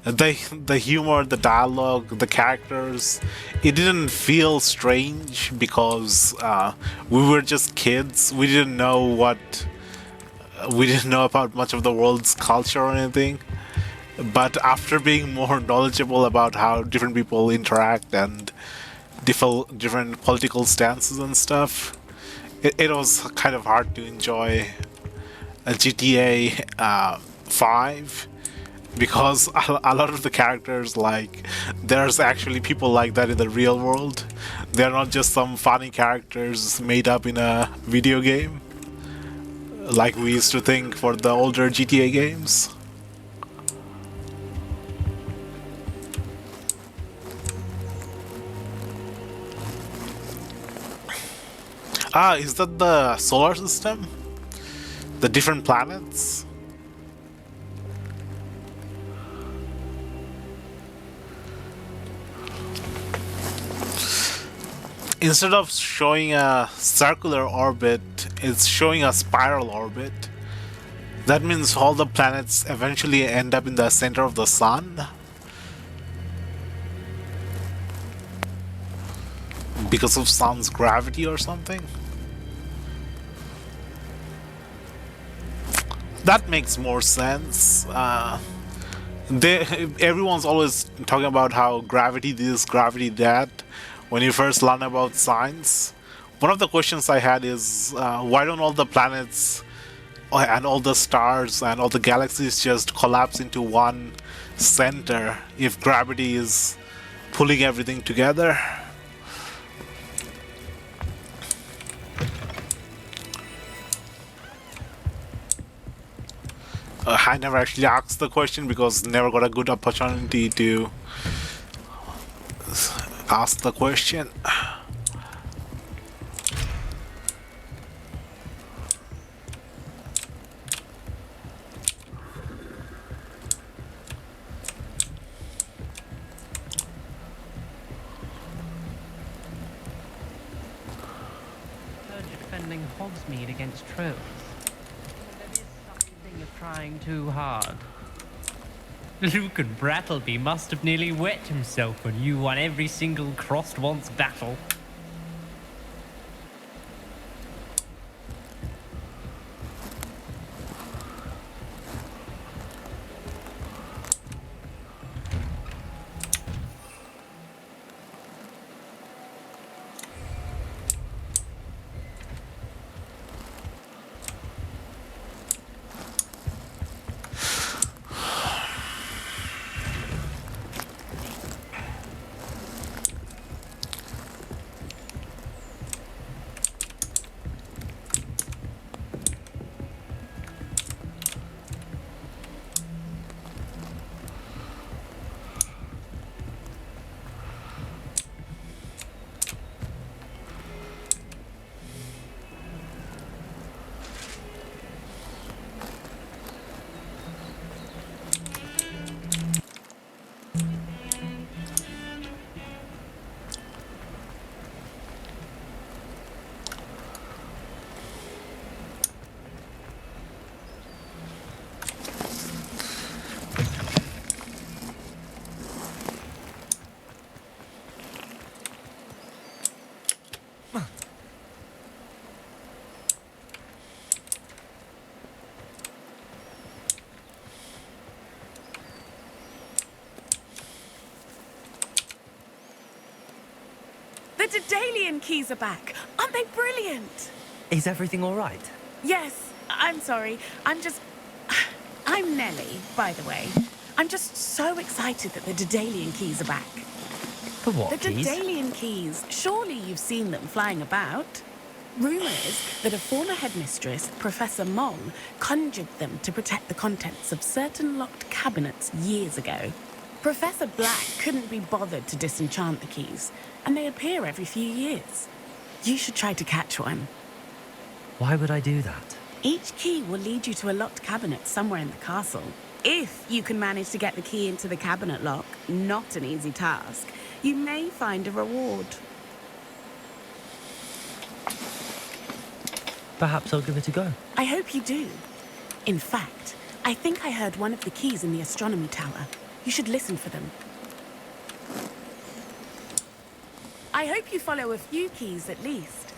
the humor, the dialogue, the characters, it didn't feel strange because we were just kids. We didn't know about much of the world's culture or anything. But after being more knowledgeable about how different people interact and different political stances and stuff, it was kind of hard to enjoy a GTA 5 because a lot of the characters, like, there's actually people like that in the real world. They're not just some funny characters made up in a video game like we used to think for the older GTA games. Ah, is that the solar system? The different planets? Instead of showing a circular orbit, it's showing a spiral orbit. That means all the planets eventually end up in the center of the sun. Because of sun's gravity or something. That makes more sense. Everyone's always talking about how gravity this, gravity that. When you first learn about science, one of the questions I had is why don't all the planets and all the stars and all the galaxies just collapse into one center if gravity is pulling everything together? I never actually asked the question because never got a good opportunity to ask the question. Heard you're defending Hogsmeade against trolls. There is something you're trying too hard. Lucan Brattleby must have nearly wet himself when you won every single crossed once battle. The Daedalian keys are back. Aren't they brilliant? Is everything all right? Yes, I'm sorry. I'm Nellie, by the way. I'm just so excited that the Daedalian keys are back. The what The keys? Daedalian keys. Surely you've seen them flying about. Rumour is that a former headmistress, Professor Mong, conjured them to protect the contents of certain locked cabinets years ago. Professor Black couldn't be bothered to disenchant the keys, and they appear every few years. You should try to catch one. Why would I do that? Each key will lead you to a locked cabinet somewhere in the castle. If you can manage to get the key into the cabinet lock, not an easy task, you may find a reward. Perhaps I'll give it a go. I hope you do. In fact, I think I heard one of the keys in the astronomy tower. You should listen for them. I hope you follow a few keys at least.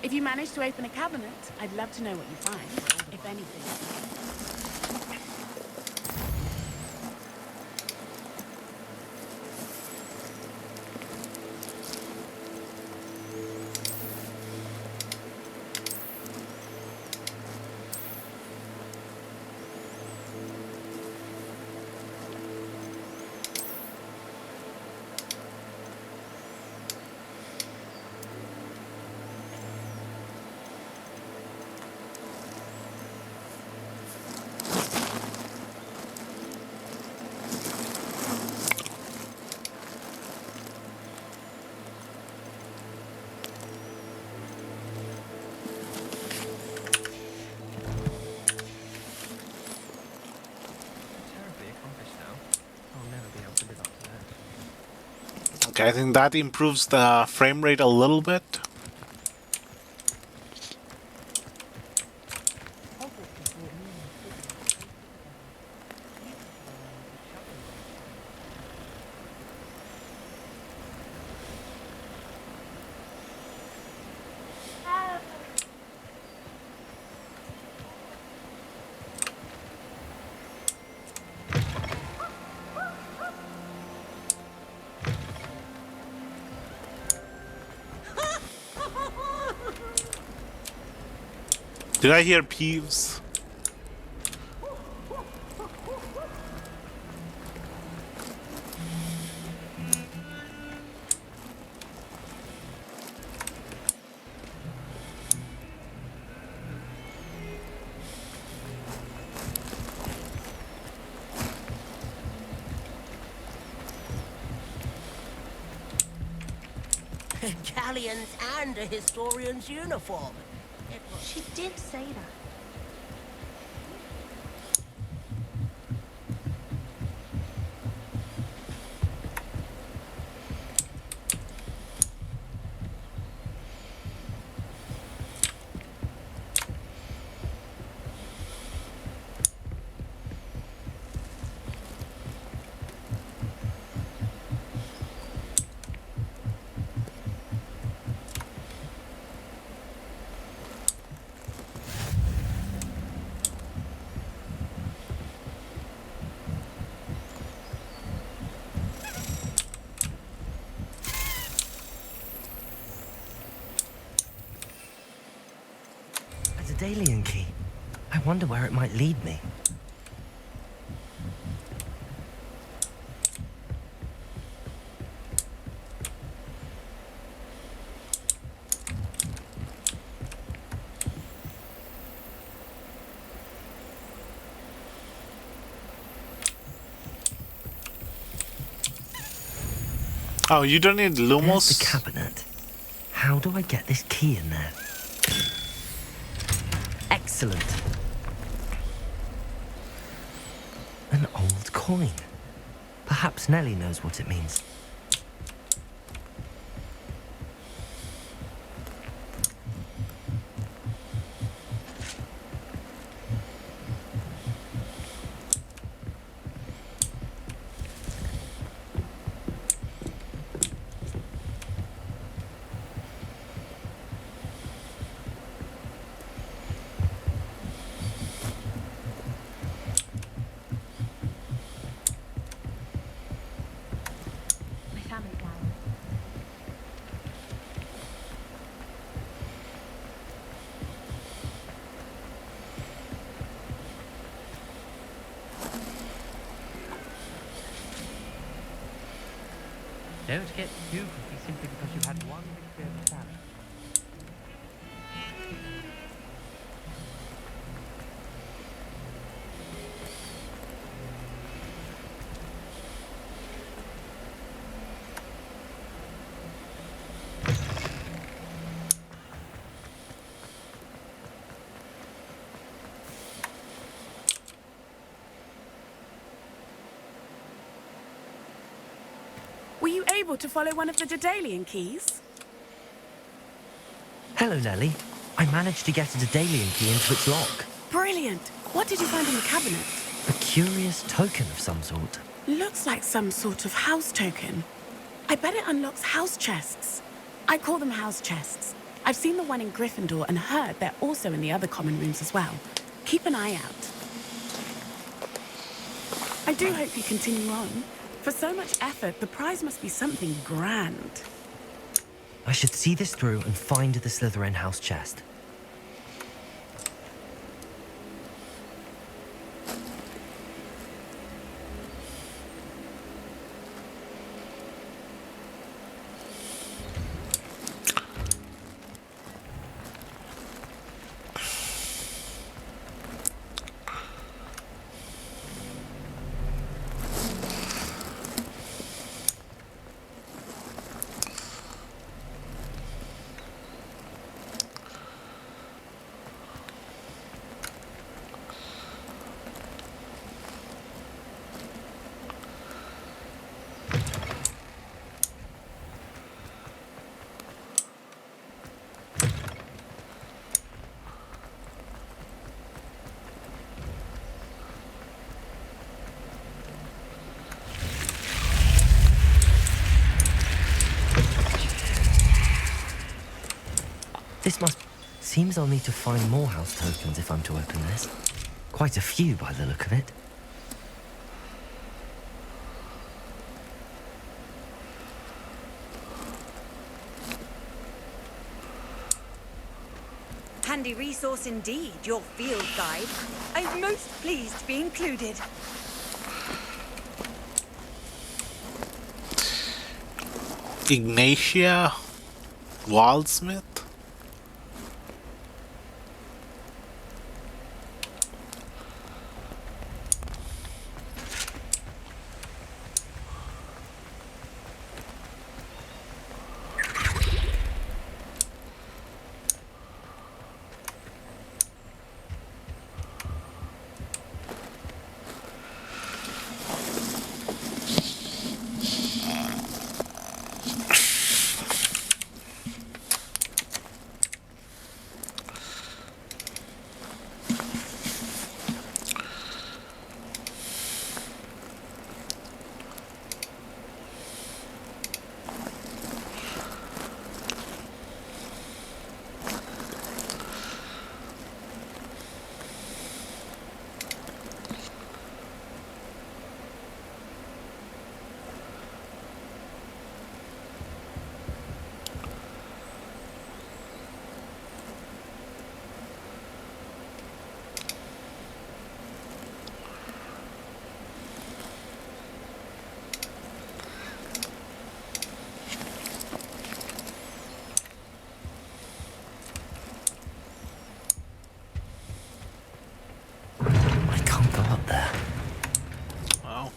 If you manage to open a cabinet, I'd love to know what you find, if anything. Okay, I think that improves the frame rate a little bit. Did I hear Peeves? Galleons and a historian's uniform. She did say that. Daedalian key. I wonder where it might lead me. Oh, you don't need Lumos? There's the cabinet. How do I get this key in there? Excellent. An old coin. Perhaps Nellie knows what it means. Don't get too cocky simply because you've had one victory over Sally. Were you able to follow one of the Daedalian keys? Hello, Nellie. I managed to get a Daedalian key into its lock. Brilliant. What did you find in the cabinet? A curious token of some sort. Looks like some sort of house token. I bet it unlocks house chests. I call them house chests. I've seen the one in Gryffindor and heard they're also in the other common rooms as well. Keep an eye out. I do hope you continue on. For so much effort, the prize must be something grand. I should see this through and find the Slytherin house chest. This must... Seems I'll need to find more house tokens if I'm to open this. Quite a few by the look of it. Handy resource indeed, your field guide. I'm most pleased to be included. Ignatia Wildsmith? I can't go up there. Wow.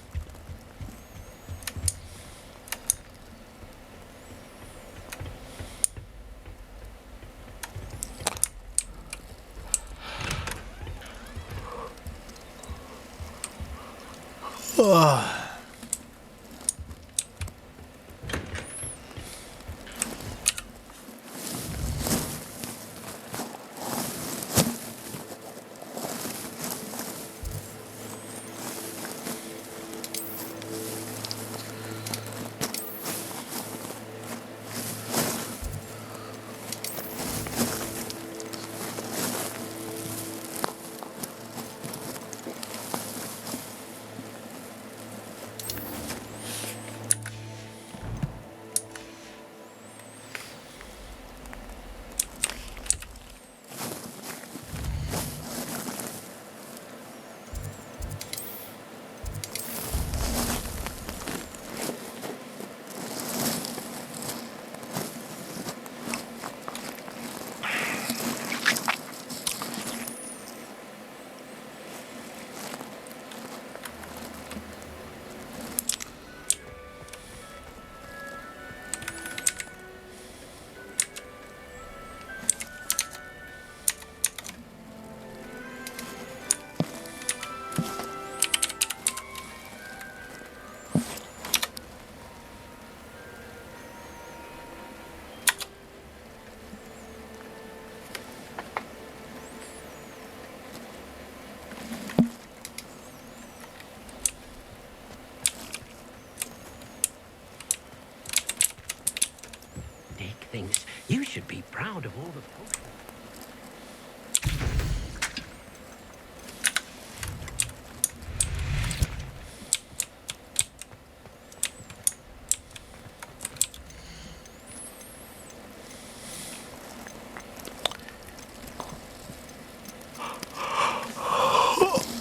Dick thinks you should be proud of all the potions.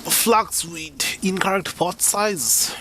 Flaxweed, incorrect pot size.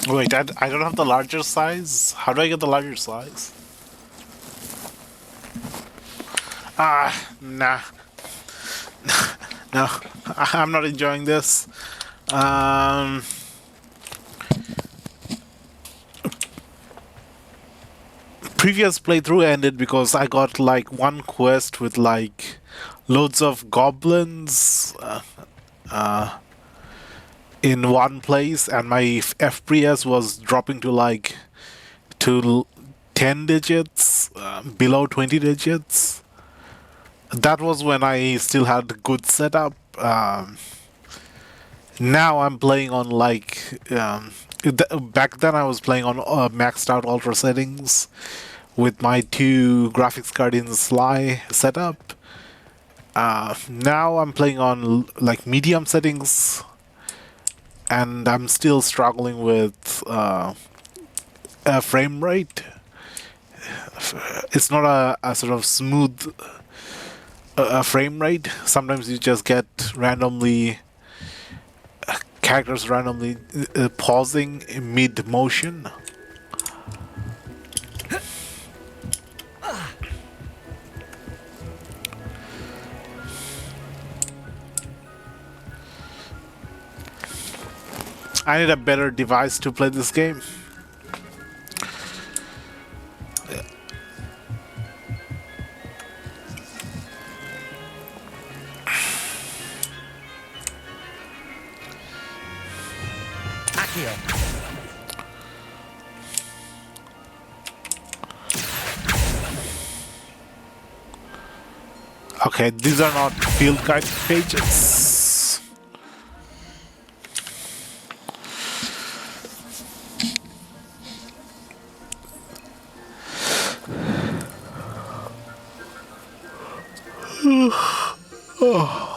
Wait, I don't have the larger size? How do I get the larger size? Ah, nah. No, I'm not enjoying this. Previous playthrough ended because I got like one quest with like loads of goblins in one place, and my FPS was dropping to like to 10 digits, below 20 digits. That was when I still had good setup. Now I'm playing on like back then I was playing on maxed out ultra settings with my 2 graphics card in Sly setup. Now I'm playing on like medium settings, and I'm still struggling with a frame rate. It's not a sort of smooth frame rate. Sometimes you just get randomly characters randomly pausing mid motion. I need a better device to play this game. Okay, these are not field guide pages. Oh.